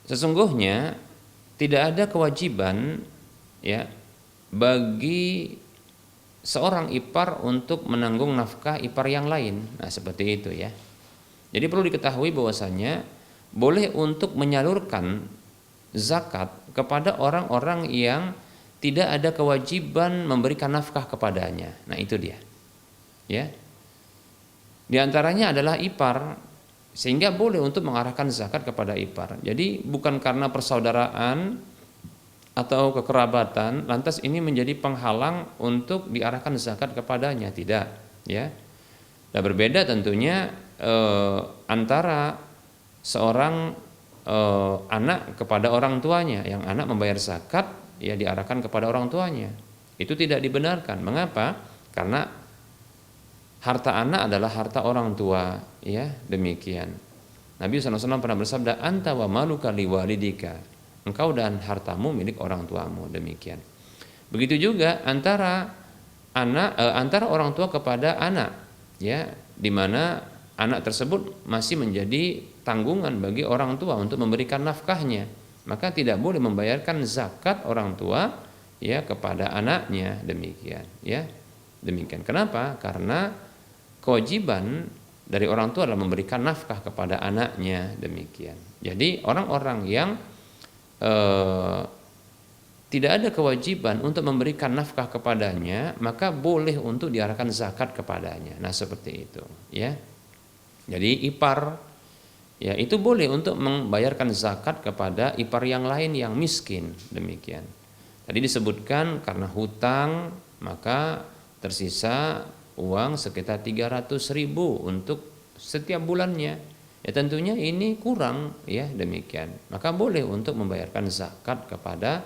Sesungguhnya tidak ada kewajiban ya bagi seorang ipar untuk menanggung nafkah ipar yang lain. Nah, seperti itu, ya. Jadi perlu diketahui bahwasanya boleh untuk menyalurkan zakat kepada orang-orang yang tidak ada kewajiban memberikan nafkah kepadanya. Nah, itu dia. Ya. Di antaranya adalah ipar, sehingga boleh untuk mengarahkan zakat kepada ipar. Jadi bukan karena persaudaraan atau kekerabatan lantas ini menjadi penghalang untuk diarahkan zakat kepadanya, tidak, ya. Dan berbeda tentunya antara seorang anak kepada orang tuanya, yang anak membayar zakat ya diarahkan kepada orang tuanya. Itu tidak dibenarkan. Mengapa? Karena harta anak adalah harta orang tua, ya, demikian. Nabi SAW pernah bersabda, anta wa maluka liwalidika. Engkau dan hartamu milik orang tuamu, demikian. Begitu juga antara orang tua kepada anak, ya, di mana anak tersebut masih menjadi tanggungan bagi orang tua untuk memberikan nafkahnya, maka tidak boleh membayarkan zakat orang tua ya kepada anaknya, demikian, ya. Demikian. Kenapa? Karena kewajiban dari orang tua adalah memberikan nafkah kepada anaknya, demikian. Jadi orang-orang yang tidak ada kewajiban untuk memberikan nafkah kepadanya, maka boleh untuk diarahkan zakat kepadanya. Nah, seperti itu, ya. Jadi ipar ya itu boleh untuk membayarkan zakat kepada ipar yang lain yang miskin, demikian. Tadi disebutkan karena hutang maka tersisa uang sekitar 300.000 untuk setiap bulannya. Ya tentunya ini kurang, ya, demikian. Maka boleh untuk membayarkan zakat kepada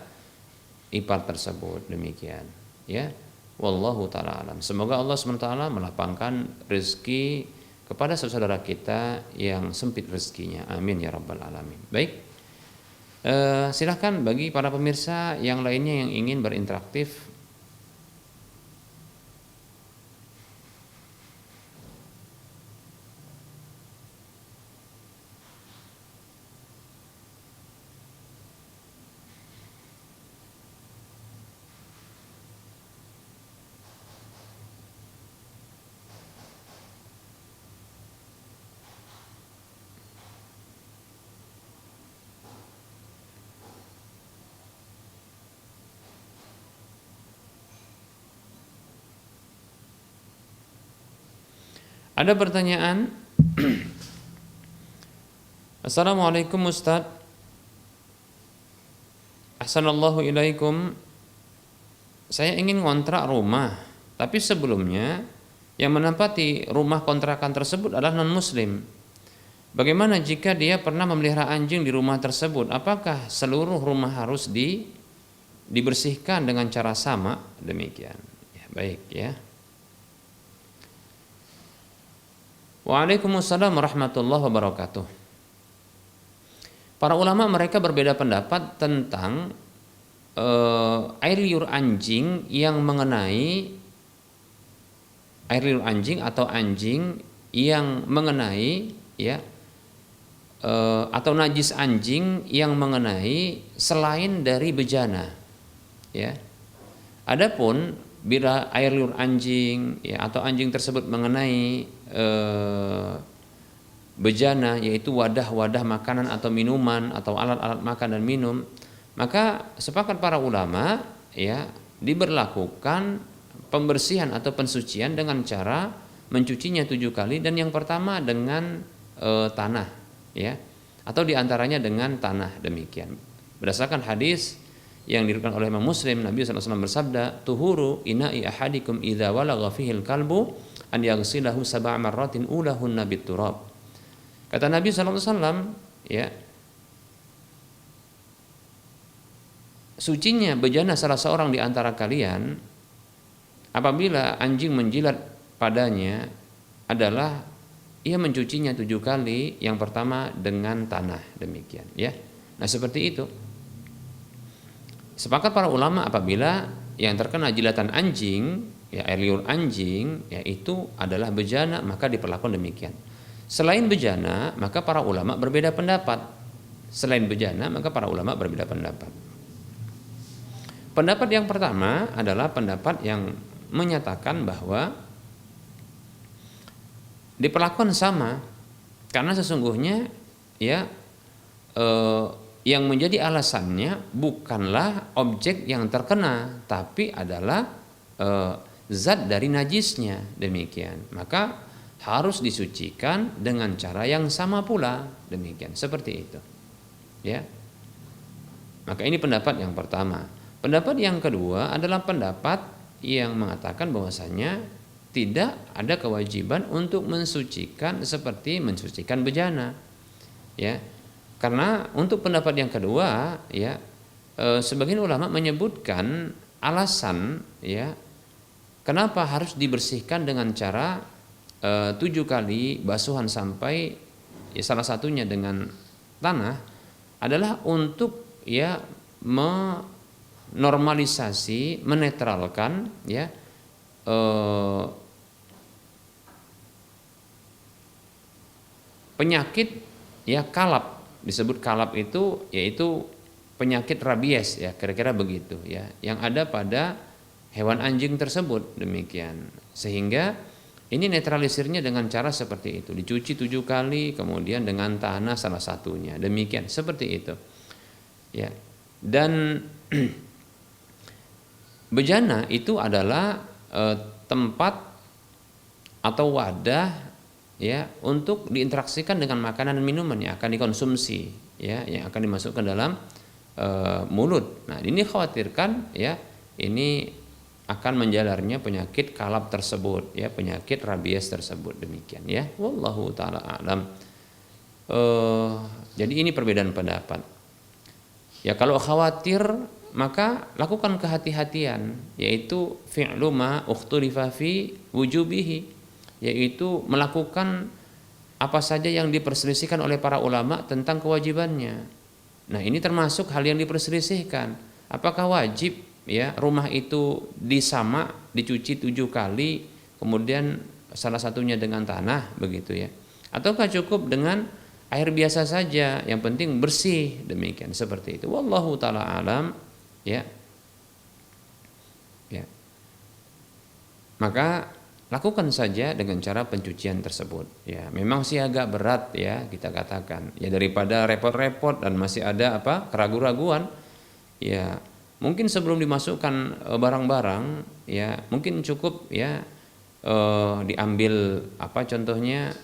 ipar tersebut, demikian, ya. Wallahu taala alam. Semoga Allah SWT melapangkan rezeki kepada saudara kita yang sempit rezekinya. Amin ya rabbal alamin. Baik. Silahkan bagi para pemirsa yang lainnya yang ingin berinteraktif. Ada pertanyaan? Assalamualaikum Ustaz. Ahsanallahu ilaikum. Saya ingin ngontrak rumah, tapi sebelumnya yang menempati rumah kontrakan tersebut adalah non-muslim. Bagaimana jika dia pernah memelihara anjing di rumah tersebut? Apakah seluruh rumah harus dibersihkan dengan cara sama? Demikian. Ya, baik ya. Waalaikumsalam warahmatullahi wabarakatuh. Para ulama mereka berbeda pendapat tentang air liur anjing yang mengenai air liur anjing atau anjing yang mengenai ya atau najis anjing yang mengenai selain dari bejana ya. Adapun bila air liur anjing ya atau anjing tersebut mengenai bejana, yaitu wadah-wadah makanan atau minuman atau alat-alat makan dan minum, maka sepakat para ulama ya diberlakukan pembersihan atau pensucian dengan cara mencucinya 7 kali, dan yang pertama dengan tanah ya, atau diantaranya dengan tanah. Demikian berdasarkan hadis yang diriwayatkan oleh Imam Muslim, Nabi SAW bersabda, tuhuru ina'i ahadikum idza walagha fihil kalbu an yaghsilahu sab'a marratin ulahunna biturab. Kata Nabi SAW ya, sucinya bejana salah seorang di antara kalian apabila anjing menjilat padanya adalah ia mencucinya 7 kali, yang pertama dengan tanah. Demikian ya. Nah seperti itu. Sepakat para ulama apabila yang terkena jilatan anjing ya, air liur anjing ya, itu adalah bejana, maka diperlakukan demikian. Selain bejana maka para ulama berbeda pendapat. Selain bejana maka para ulama berbeda pendapat. Pendapat yang pertama adalah pendapat yang menyatakan bahwa diperlakukan sama, karena sesungguhnya ya yang menjadi alasannya bukanlah objek yang terkena, tapi adalah zat dari najisnya. Demikian, maka harus disucikan dengan cara yang sama pula. Demikian, seperti itu ya. Maka ini pendapat yang pertama. Pendapat yang kedua adalah pendapat yang mengatakan bahwasanya tidak ada kewajiban untuk mensucikan seperti mensucikan bejana ya. Karena untuk pendapat yang kedua ya, sebagian ulama menyebutkan alasan ya kenapa harus dibersihkan dengan cara 7 kali basuhan sampai ya, salah satunya dengan tanah, adalah untuk ya menormalisasi, menetralkan ya penyakit ya kalap. Disebut kalap itu yaitu penyakit rabies ya, kira-kira begitu ya, yang ada pada hewan anjing tersebut. Demikian, sehingga ini netralisirnya dengan cara seperti itu, dicuci 7 kali kemudian dengan tanah salah satunya. Demikian, seperti itu ya. Dan bejana itu adalah tempat atau wadah ya untuk diinteraksikan dengan makanan dan minuman yang akan dikonsumsi ya, yang akan dimasukkan dalam mulut. Nah, ini khawatirkan ya, ini akan menjalarnya penyakit kalap tersebut ya, penyakit rabies tersebut. Demikian ya, wallahu taala alam. Jadi ini perbedaan pendapat ya. Kalau khawatir maka lakukan kehati-hatian, yaitu fi'lu ma ukhtulifa fi wujubihi, yaitu melakukan apa saja yang diperselisihkan oleh para ulama tentang kewajibannya. Nah, ini termasuk hal yang diperselisihkan. Apakah wajib ya rumah itu disama, dicuci 7 kali, kemudian salah satunya dengan tanah begitu ya, ataukah cukup dengan air biasa saja, yang penting bersih. Demikian, seperti itu. Wallahu taala alam ya. Ya. Maka lakukan saja dengan cara pencucian tersebut ya. Memang sih agak berat ya, kita katakan ya, daripada repot-repot dan masih ada keraguan-raguan ya. Mungkin sebelum dimasukkan barang-barang ya, mungkin cukup ya diambil apa contohnya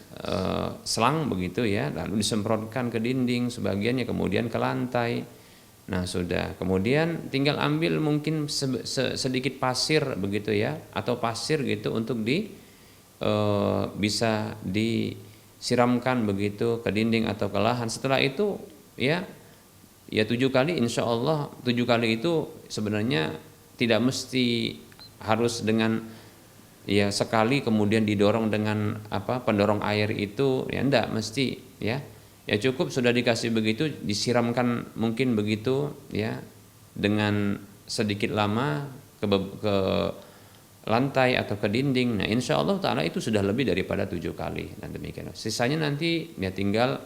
selang begitu ya, lalu disemprotkan ke dinding sebagiannya, kemudian ke lantai. Nah sudah, kemudian tinggal ambil mungkin sedikit pasir begitu ya, atau pasir gitu untuk bisa disiramkan begitu ke dinding atau ke lahan. Setelah itu ya 7 kali, insya Allah 7 kali itu sebenarnya tidak mesti harus dengan ya sekali kemudian didorong dengan apa pendorong air itu, ya enggak mesti ya. Ya cukup sudah dikasih begitu, disiramkan mungkin begitu ya dengan sedikit lama ke lantai atau ke dinding. Nah insya Allah ta'ala itu sudah lebih daripada 7 kali, dan demikian. Sisanya nanti ya tinggal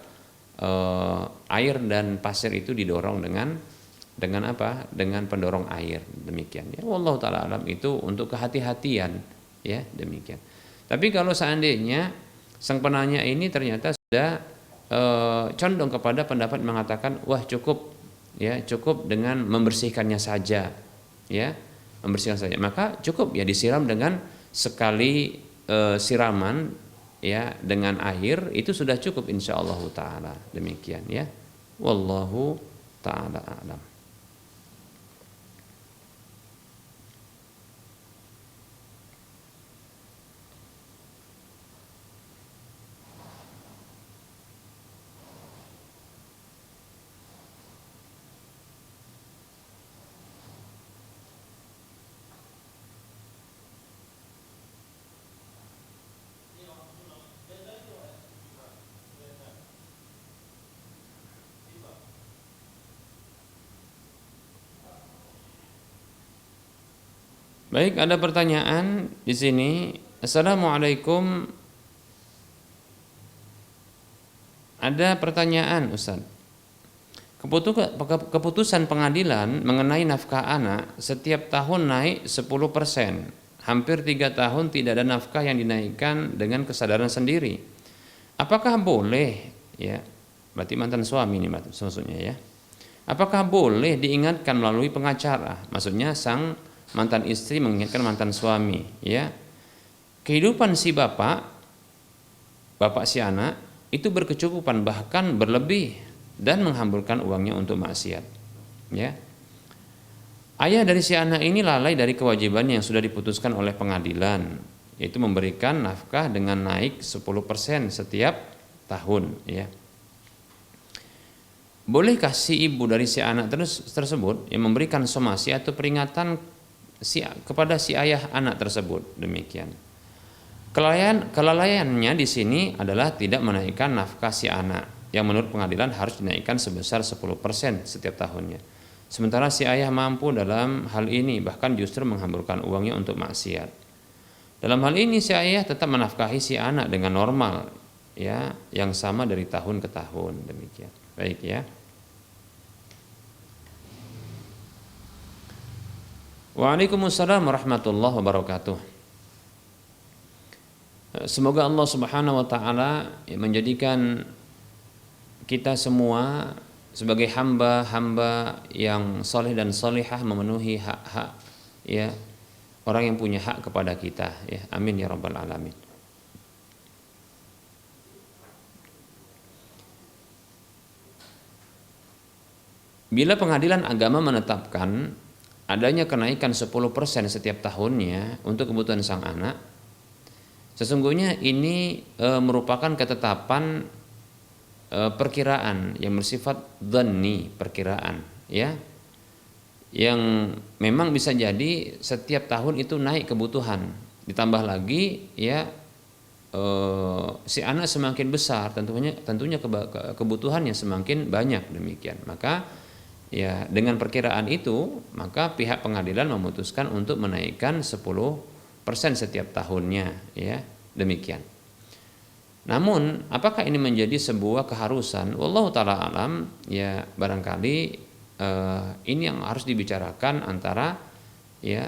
air dan pasir itu didorong dengan apa? Dengan pendorong air, demikian ya. Wallahu ta'ala alam, itu untuk kehati-hatian ya, demikian. Tapi kalau seandainya sang penanya ini ternyata sudah condong kepada pendapat mengatakan wah cukup ya, cukup dengan membersihkannya saja ya, membersihkan saja, maka cukup ya disiram dengan sekali siraman ya dengan air, itu sudah cukup insyaallah taala, demikian ya. Wallahu taala a'lam. Baik, ada pertanyaan di sini. Assalamualaikum. Ada pertanyaan, Ustaz. Keputusan pengadilan mengenai nafkah anak setiap tahun naik 10%. Hampir 3 tahun tidak ada nafkah yang dinaikkan dengan kesadaran sendiri. Apakah boleh ya? Berarti mantan suami ini maksudnya ya. Apakah boleh diingatkan melalui pengacara? Maksudnya sang mantan istri mengingatkan mantan suami ya, kehidupan si bapak si anak itu berkecukupan bahkan berlebih dan menghamburkan uangnya untuk maksiat ya. Ayah dari si anak ini lalai dari kewajiban yang sudah diputuskan oleh pengadilan, yaitu memberikan nafkah dengan naik 10% setiap tahun ya. Bolehkah si ibu dari si anak tersebut yang memberikan somasi atau peringatan kepada si ayah anak tersebut, demikian. Kelalaiannya di sini adalah tidak menaikkan nafkah si anak yang menurut pengadilan harus dinaikkan sebesar 10% setiap tahunnya. Sementara si ayah mampu dalam hal ini, bahkan justru menghamburkan uangnya untuk maksiat. Dalam hal ini si ayah tetap menafkahi si anak dengan normal ya, yang sama dari tahun ke tahun, demikian. Baik ya. Waalaikumsalam warahmatullahi wabarakatuh. Semoga Allah Subhanahu wa taala menjadikan kita semua sebagai hamba-hamba yang saleh dan salihah, memenuhi hak-hak ya orang yang punya hak kepada kita ya. Amin ya rabbal alamin. Bila pengadilan agama menetapkan adanya kenaikan 10% setiap tahunnya untuk kebutuhan sang anak, sesungguhnya ini merupakan ketetapan perkiraan yang bersifat dhanni, perkiraan ya, yang memang bisa jadi setiap tahun itu naik kebutuhan, ditambah lagi ya si anak semakin besar, tentunya kebutuhannya semakin banyak, demikian. Maka ya dengan perkiraan itu maka pihak pengadilan memutuskan untuk menaikkan 10% setiap tahunnya ya, demikian. Namun apakah ini menjadi sebuah keharusan? Wallahu taala alam ya, barangkali ini yang harus dibicarakan antara ya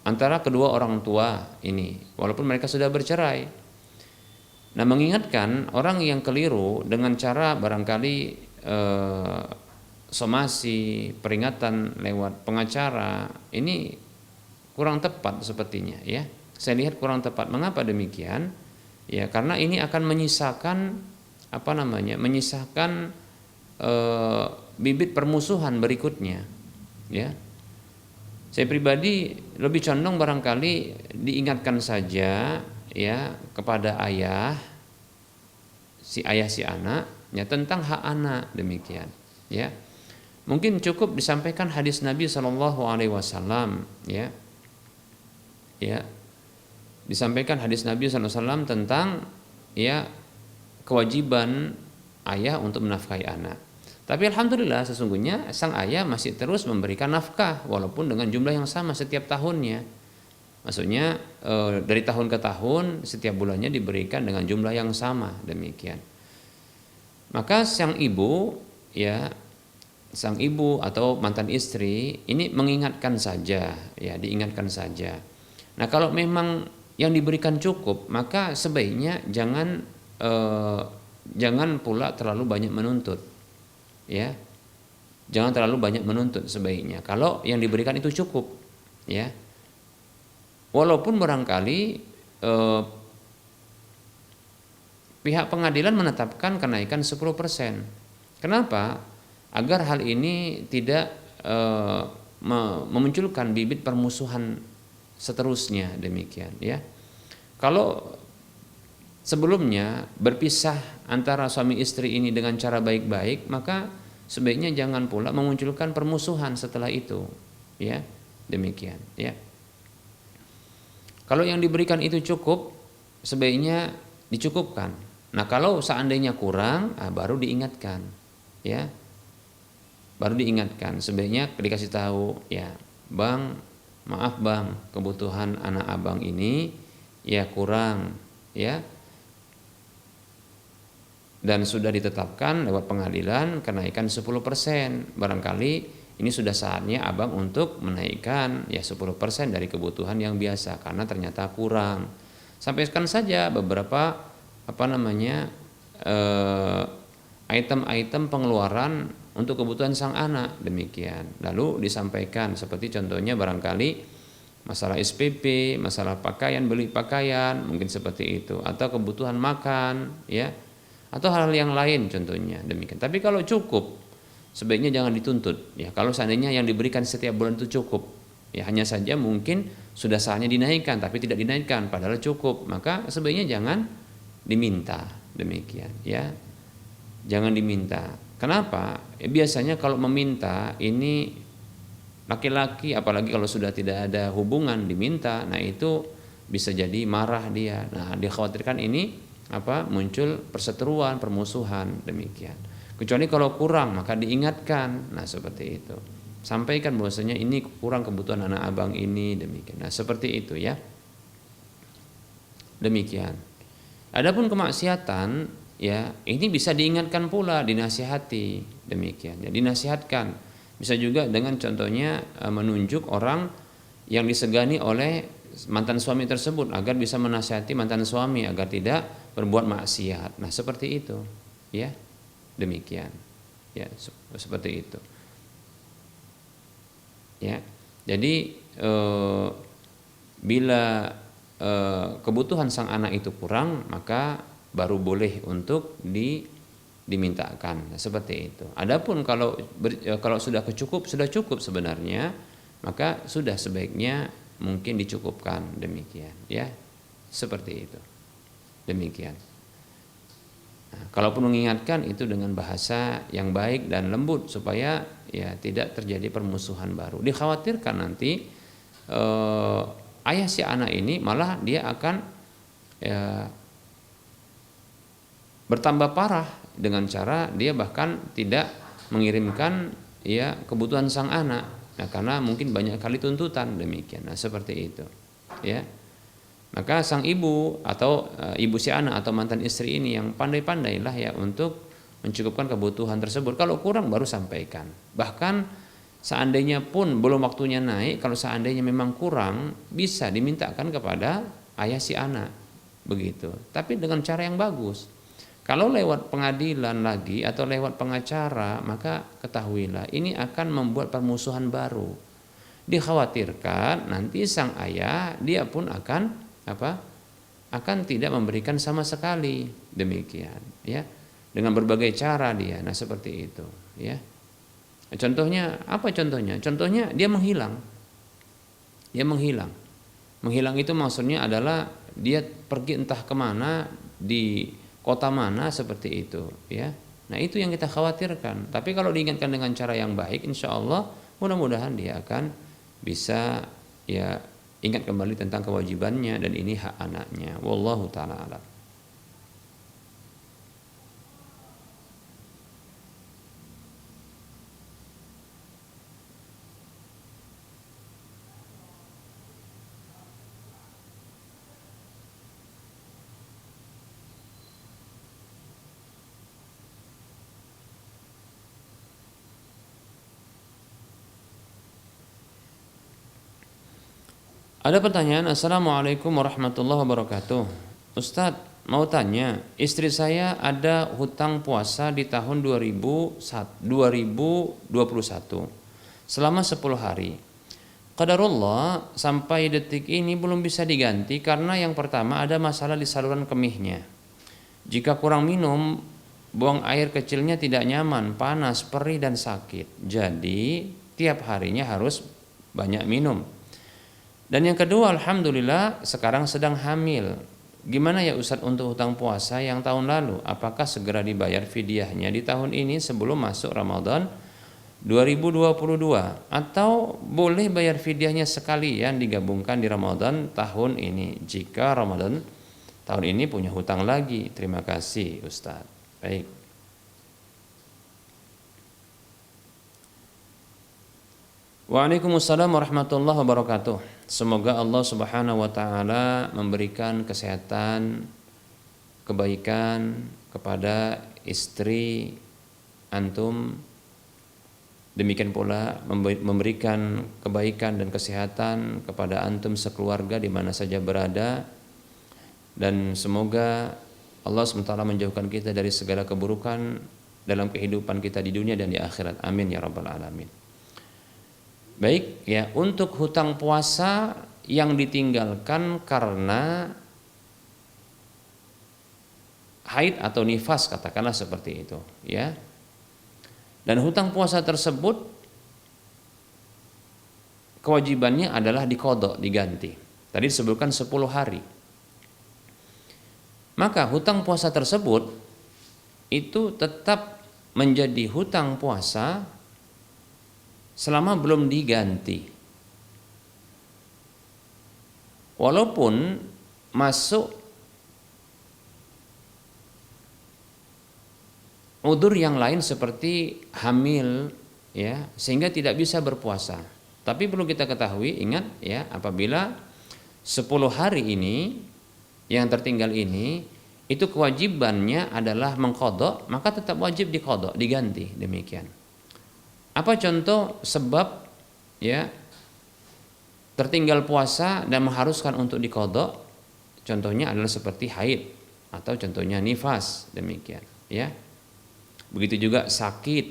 antara kedua orang tua ini walaupun mereka sudah bercerai. Nah, mengingatkan orang yang keliru dengan cara barangkali somasi, peringatan lewat pengacara, ini kurang tepat sepertinya ya. Saya lihat kurang tepat. Mengapa demikian? Ya, karena ini akan menyisakan menyisakan bibit permusuhan berikutnya. Ya. Saya pribadi lebih condong barangkali diingatkan saja ya kepada ayah si anak ya tentang hak anak demikian ya. Mungkin cukup disampaikan hadis Nabi Shallallahu Alaihi Wasallam ya. Disampaikan hadis Nabi Shallallahu Alaihi Wasallam tentang ya kewajiban ayah untuk menafkahi anak. Tapi alhamdulillah sesungguhnya sang ayah masih terus memberikan nafkah walaupun dengan jumlah yang sama setiap tahunnya. Maksudnya dari tahun ke tahun setiap bulannya diberikan dengan jumlah yang sama demikian. Maka sang ibu atau mantan istri ini mengingatkan saja ya, diingatkan saja. Nah, kalau memang yang diberikan cukup, maka sebaiknya jangan pula terlalu banyak menuntut. Ya, jangan terlalu banyak menuntut sebaiknya. Kalau yang diberikan itu cukup, ya, walaupun barangkali pihak pengadilan menetapkan kenaikan 10%. Kenapa? Agar hal ini tidak memunculkan bibit permusuhan seterusnya demikian. Ya, kalau sebelumnya berpisah antara suami istri ini dengan cara baik-baik, maka sebaiknya jangan pula memunculkan permusuhan setelah itu, ya, demikian, ya. Kalau yang diberikan itu cukup, sebaiknya dicukupkan. Nah, kalau seandainya kurang, baru diingatkan, ya, baru diingatkan. Sebaiknya dikasih tahu, ya, bang, maaf bang, kebutuhan anak abang ini, ya kurang, ya. Dan sudah ditetapkan lewat pengadilan kenaikan 10%. Barangkali ini sudah saatnya abang untuk menaikkan ya 10% dari kebutuhan yang biasa karena ternyata kurang. Sampaikan saja beberapa item-item pengeluaran untuk kebutuhan sang anak demikian. Lalu disampaikan seperti contohnya barangkali masalah SPP, masalah pakaian, beli pakaian, mungkin seperti itu, atau kebutuhan makan, ya, atau hal yang lain contohnya demikian. Tapi kalau cukup, sebaiknya jangan dituntut. Ya, kalau seandainya yang diberikan setiap bulan itu cukup, ya hanya saja mungkin sudah saatnya dinaikkan, tapi tidak dinaikkan, padahal cukup, maka sebaiknya jangan diminta demikian. Ya, jangan diminta. Kenapa? Biasanya kalau meminta ini laki-laki, apalagi kalau sudah tidak ada hubungan diminta, nah itu bisa jadi marah dia. Nah, dikhawatirkan ini muncul perseteruan, permusuhan demikian. Kecuali kalau kurang maka diingatkan. Nah, seperti itu. Sampaikan bahwasanya ini kurang kebutuhan anak abang ini demikian. Nah, seperti itu ya. Demikian. Adapun kemaksiatan ya, ini bisa diingatkan pula, dinasihati demikian. Ya, dinasihatkan. Bisa juga dengan contohnya menunjuk orang yang disegani oleh mantan suami tersebut agar bisa menasihati mantan suami agar tidak berbuat maksiat. Nah, seperti itu, ya, demikian, ya, seperti itu, ya. Jadi bila kebutuhan sang anak itu kurang, maka baru boleh untuk dimintakan, seperti itu. Adapun kalau sudah cukup sebenarnya, maka sudah sebaiknya mungkin dicukupkan demikian, ya, seperti itu, demikian. Nah, kalaupun mengingatkan itu dengan bahasa yang baik dan lembut supaya ya tidak terjadi permusuhan baru. Dikhawatirkan nanti ayah si anak ini malah dia akan bertambah parah dengan cara dia bahkan tidak mengirimkan ya kebutuhan sang anak. Nah, karena mungkin banyak kali tuntutan demikian. Nah, seperti itu, ya. Maka sang ibu atau ibu si anak atau mantan istri ini yang pandai-pandailah ya untuk mencukupkan kebutuhan tersebut. Kalau kurang baru sampaikan. Bahkan seandainya pun belum waktunya naik, kalau seandainya memang kurang, bisa dimintakan kepada ayah si anak, begitu. Tapi dengan cara yang bagus. Kalau lewat pengadilan lagi atau lewat pengacara, maka ketahuilah ini akan membuat permusuhan baru. dikhawatirkan nanti sang ayah dia pun akan apa? Akan tidak memberikan sama sekali, demikian ya. Dengan berbagai cara dia. Nah, seperti itu ya. Contohnya apa contohnya? Contohnya dia menghilang. Dia menghilang. Menghilang itu maksudnya adalah dia pergi entah kemana, di kota mana, seperti itu ya. Nah, itu yang kita khawatirkan. Tapi kalau diingatkan dengan cara yang baik, insya Allah mudah-mudahan dia akan bisa ya ingat kembali tentang kewajibannya, dan ini hak anaknya. Wallahu ta'ala alam. Ada pertanyaan, Assalamualaikum warahmatullahi wabarakatuh. Ustadz, mau tanya, istri saya ada hutang puasa di tahun 2021 selama 10 hari. Qadarullah sampai detik ini belum bisa diganti karena yang pertama ada masalah di saluran kemihnya. Jika kurang minum, buang air kecilnya tidak nyaman, panas, perih dan sakit. Jadi tiap harinya harus banyak minum. Dan yang kedua, alhamdulillah sekarang sedang hamil. Gimana ya Ustadz untuk hutang puasa yang tahun lalu? Apakah segera dibayar fidyahnya di tahun ini sebelum masuk Ramadan 2022? Atau boleh bayar fidyahnya sekalian digabungkan di Ramadan tahun ini jika Ramadan tahun ini punya hutang lagi? Terima kasih Ustadz. Baik. Waalaikumsalam warahmatullahi wabarakatuh. Semoga Allah Subhanahu wa taala memberikan kesehatan, kebaikan kepada istri antum. Demikian pula memberikan kebaikan dan kesehatan kepada antum sekeluarga di mana saja berada. Dan semoga Allah SWT menjauhkan kita dari segala keburukan dalam kehidupan kita di dunia dan di akhirat. Amin ya rabbal alamin. Baik ya, untuk hutang puasa yang ditinggalkan karena haid atau nifas, katakanlah seperti itu ya. Dan hutang puasa tersebut kewajibannya adalah diqadha, diganti. Tadi disebutkan 10 hari. Maka hutang puasa tersebut itu tetap menjadi hutang puasa selama belum diganti. Walaupun masuk udzur yang lain seperti hamil ya, sehingga tidak bisa berpuasa. Tapi perlu kita ketahui, ingat ya, apabila 10 hari ini yang tertinggal ini itu kewajibannya adalah mengqadha, maka tetap wajib diqadha, diganti, demikian. Apa contoh sebab ya tertinggal puasa dan mengharuskan untuk diqadha? Contohnya adalah seperti haid atau contohnya nifas, demikian ya. Begitu juga sakit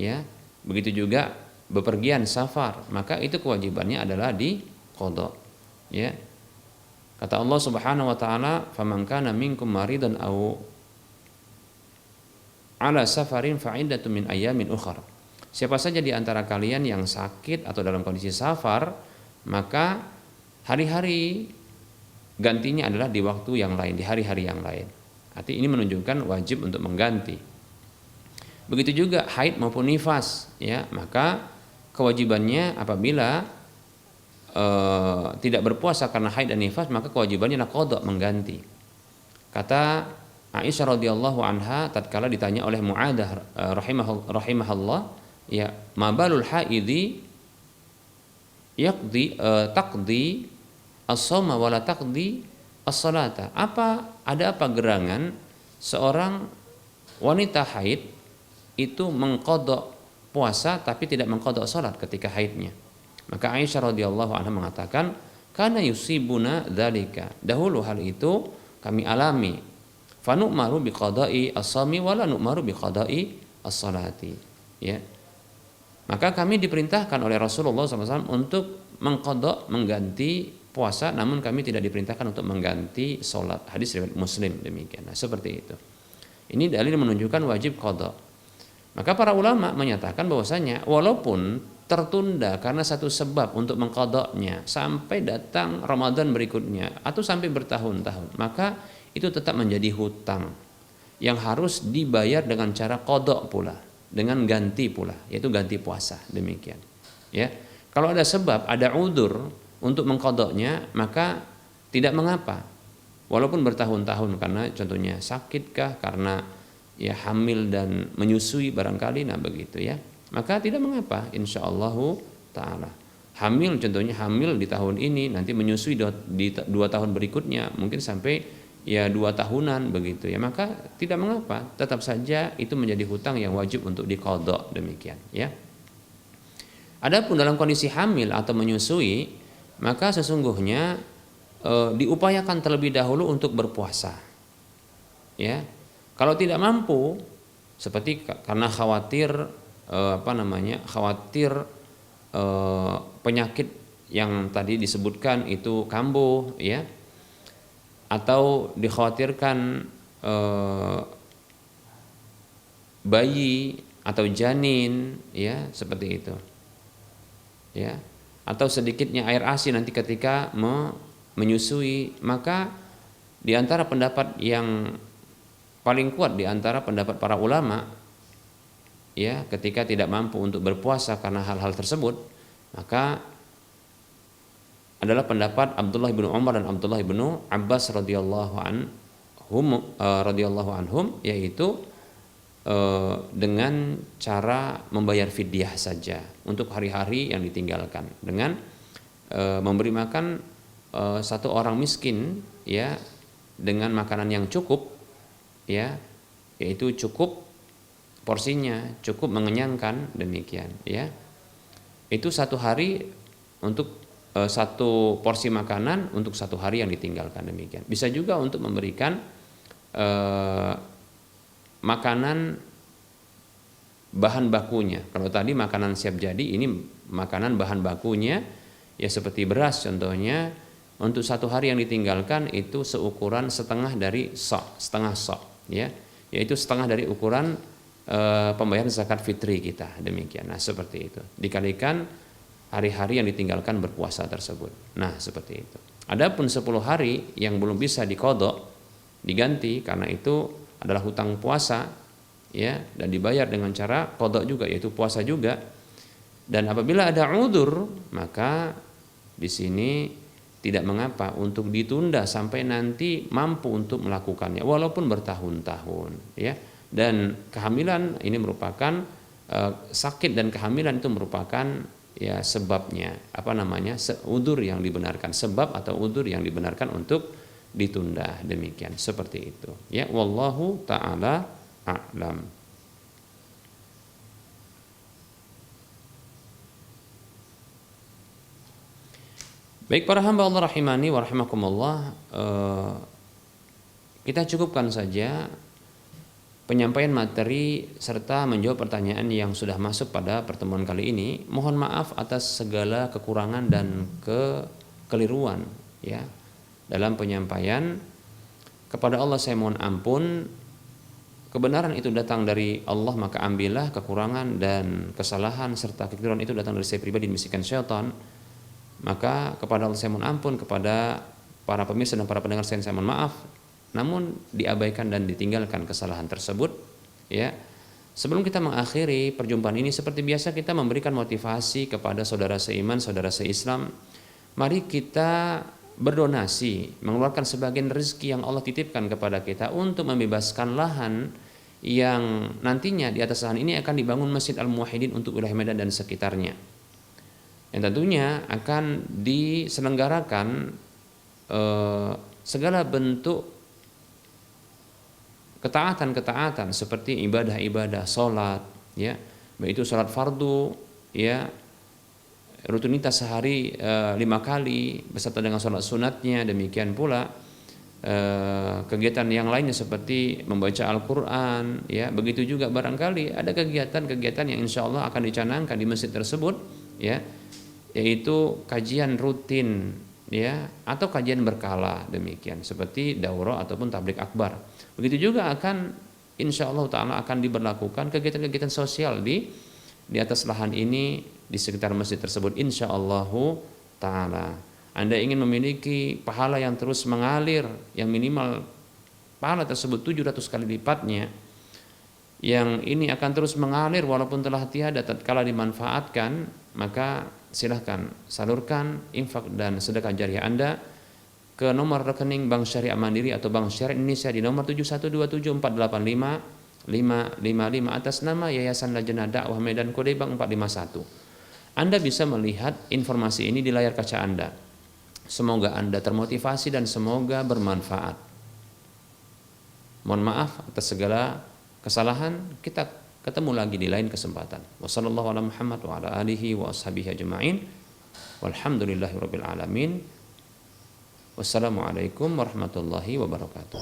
ya, begitu juga bepergian safar, maka itu kewajibannya adalah diqadha ya. Kata Allah Subhanahu wa taala, "Faman kana minkum maridan aw ala safarin fa iddatun min ayyamin ukhra." Siapa saja di antara kalian yang sakit atau dalam kondisi safar, maka hari-hari gantinya adalah di waktu yang lain, di hari-hari yang lain. Artinya ini menunjukkan wajib untuk mengganti. Begitu juga haid maupun nifas, ya, maka kewajibannya apabila tidak berpuasa karena haid dan nifas, maka kewajibannya adalah qadha, mengganti. Kata Aisyah radhiyallahu anha tatkala ditanya oleh Mu'adzah rahimahullah, ya, mabalul haidi yaqdi taqdi as-shauma wala taqdi as-salata. Ada apa gerangan seorang wanita haid itu mengqadha puasa tapi tidak mengqadha salat ketika haidnya? Maka Aisyah radhiyallahu anha mengatakan, kana yusibuna dzalika. Dahulu hal itu kami alami. Fa nu'maru biqada'i as-shaumi wala nu'maru biqada'i as-salati. Ya. Maka kami diperintahkan oleh Rasulullah SAW untuk mengqadha, mengganti puasa, namun kami tidak diperintahkan untuk mengganti sholat. Hadis riwayat Muslim demikian. Nah, seperti itu. Ini dalil menunjukkan wajib qadha. Maka para ulama menyatakan bahwasanya walaupun tertunda karena satu sebab untuk mengqadhanya sampai datang Ramadan berikutnya atau sampai bertahun-tahun, maka itu tetap menjadi hutang yang harus dibayar dengan cara qadha pula, dengan ganti pula, yaitu ganti puasa demikian. Ya. Kalau ada sebab, ada udzur untuk mengqadhanya, maka tidak mengapa. Walaupun bertahun-tahun, karena contohnya sakitkah, karena ya hamil dan menyusui barangkali, nah begitu ya, maka tidak mengapa insyaallah taala. Hamil, contohnya hamil di tahun ini, nanti menyusui di 2 tahun berikutnya, mungkin sampai ya 2 tahunan begitu ya, maka tidak mengapa, tetap saja itu menjadi hutang yang wajib untuk diqadha demikian ya. Adapun dalam kondisi hamil atau menyusui, maka sesungguhnya diupayakan terlebih dahulu untuk berpuasa ya. Kalau tidak mampu, seperti karena khawatir khawatir penyakit yang tadi disebutkan itu kambuh ya, atau dikhawatirkan bayi atau janin ya, seperti itu ya, atau sedikitnya air ASI nanti ketika menyusui, maka di antara pendapat yang paling kuat di antara pendapat para ulama ya, ketika tidak mampu untuk berpuasa karena hal-hal tersebut, maka adalah pendapat Abdullah bin Umar dan Abdullah bin Abbas radhiyallahu anhum, yaitu dengan cara membayar fidyah saja untuk hari-hari yang ditinggalkan, dengan memberi makan satu orang miskin ya, dengan makanan yang cukup ya, yaitu cukup porsinya, cukup mengenyangkan demikian ya. Itu satu hari untuk satu porsi makanan untuk satu hari yang ditinggalkan demikian. Bisa juga untuk memberikan makanan bahan bakunya. Kalau tadi makanan siap jadi, ini makanan bahan bakunya ya, seperti beras contohnya, untuk satu hari yang ditinggalkan itu seukuran setengah dari setengah ya, yaitu setengah dari ukuran pembayaran zakat fitri kita demikian. Nah, seperti itu dikalikan hari-hari yang ditinggalkan berpuasa tersebut. Nah, seperti itu. Adapun 10 hari yang belum bisa diqadha, diganti, karena itu adalah hutang puasa ya, dan dibayar dengan cara qadha juga, yaitu puasa juga. Dan apabila ada udzur, maka di sini tidak mengapa untuk ditunda sampai nanti mampu untuk melakukannya walaupun bertahun-tahun ya. Dan kehamilan ini merupakan sakit, dan kehamilan itu merupakan ya sebabnya udzur yang dibenarkan, sebab atau udzur yang dibenarkan untuk ditunda demikian, seperti itu ya. Wallahu taala a'lam. Baik para hamba Allah rahimani wa rahimakumullah, kita cukupkan saja penyampaian materi serta menjawab pertanyaan yang sudah masuk pada pertemuan kali ini. Mohon maaf atas segala kekurangan dan kekeliruan ya dalam penyampaian. Kepada Allah saya mohon ampun. Kebenaran itu datang dari Allah, maka ambillah. Kekurangan dan kesalahan serta kekeliruan itu datang dari saya pribadi, bisikan syaitan. Maka kepada Allah saya mohon ampun, kepada para pemirsa dan para pendengar saya mohon maaf. Namun diabaikan dan ditinggalkan kesalahan tersebut ya. Sebelum kita mengakhiri perjumpaan ini, seperti biasa kita memberikan motivasi kepada saudara seiman, saudara seislam. Mari kita berdonasi, mengeluarkan sebagian rezeki yang Allah titipkan kepada kita untuk membebaskan lahan yang nantinya di atas lahan ini akan dibangun Masjid Al-Muwahhidin untuk wilayah Medan dan sekitarnya, yang tentunya akan diselenggarakan segala bentuk ketaatan seperti ibadah-ibadah salat ya, baik itu salat fardu ya, rutinitas sehari 5 kali beserta dengan salat sunatnya, demikian pula kegiatan yang lainnya seperti membaca Al-Quran, ya begitu juga barangkali ada kegiatan-kegiatan yang insya Allah akan dicanangkan di masjid tersebut, ya, yaitu kajian rutin, ya, atau kajian berkala demikian seperti daurah ataupun tablik akbar. Begitu juga akan insya Allah Ta'ala akan diberlakukan kegiatan-kegiatan sosial di atas lahan ini di sekitar masjid tersebut insya Allah Ta'ala. Anda ingin memiliki pahala yang terus mengalir, yang minimal pahala tersebut 700 kali lipatnya, yang ini akan terus mengalir walaupun telah tiada tatkala dimanfaatkan, maka silahkan salurkan infak dan sedekah jariah Anda ke nomor rekening Bank Syariah Mandiri atau Bank Syariah Indonesia di nomor 7127485555 atas nama Yayasan Lajnah Dakwah Medan kode bank 451. Anda bisa melihat informasi ini di layar kaca Anda. Semoga Anda termotivasi dan semoga bermanfaat. Mohon maaf atas segala kesalahan. Kita ketemu lagi di lain kesempatan. Wassallallahu ala Muhammad wa ala alihi wa ashabihi ajma'in. Walhamdulillahirabbil alamin. Wassalamualaikum warahmatullahi wabarakatuh.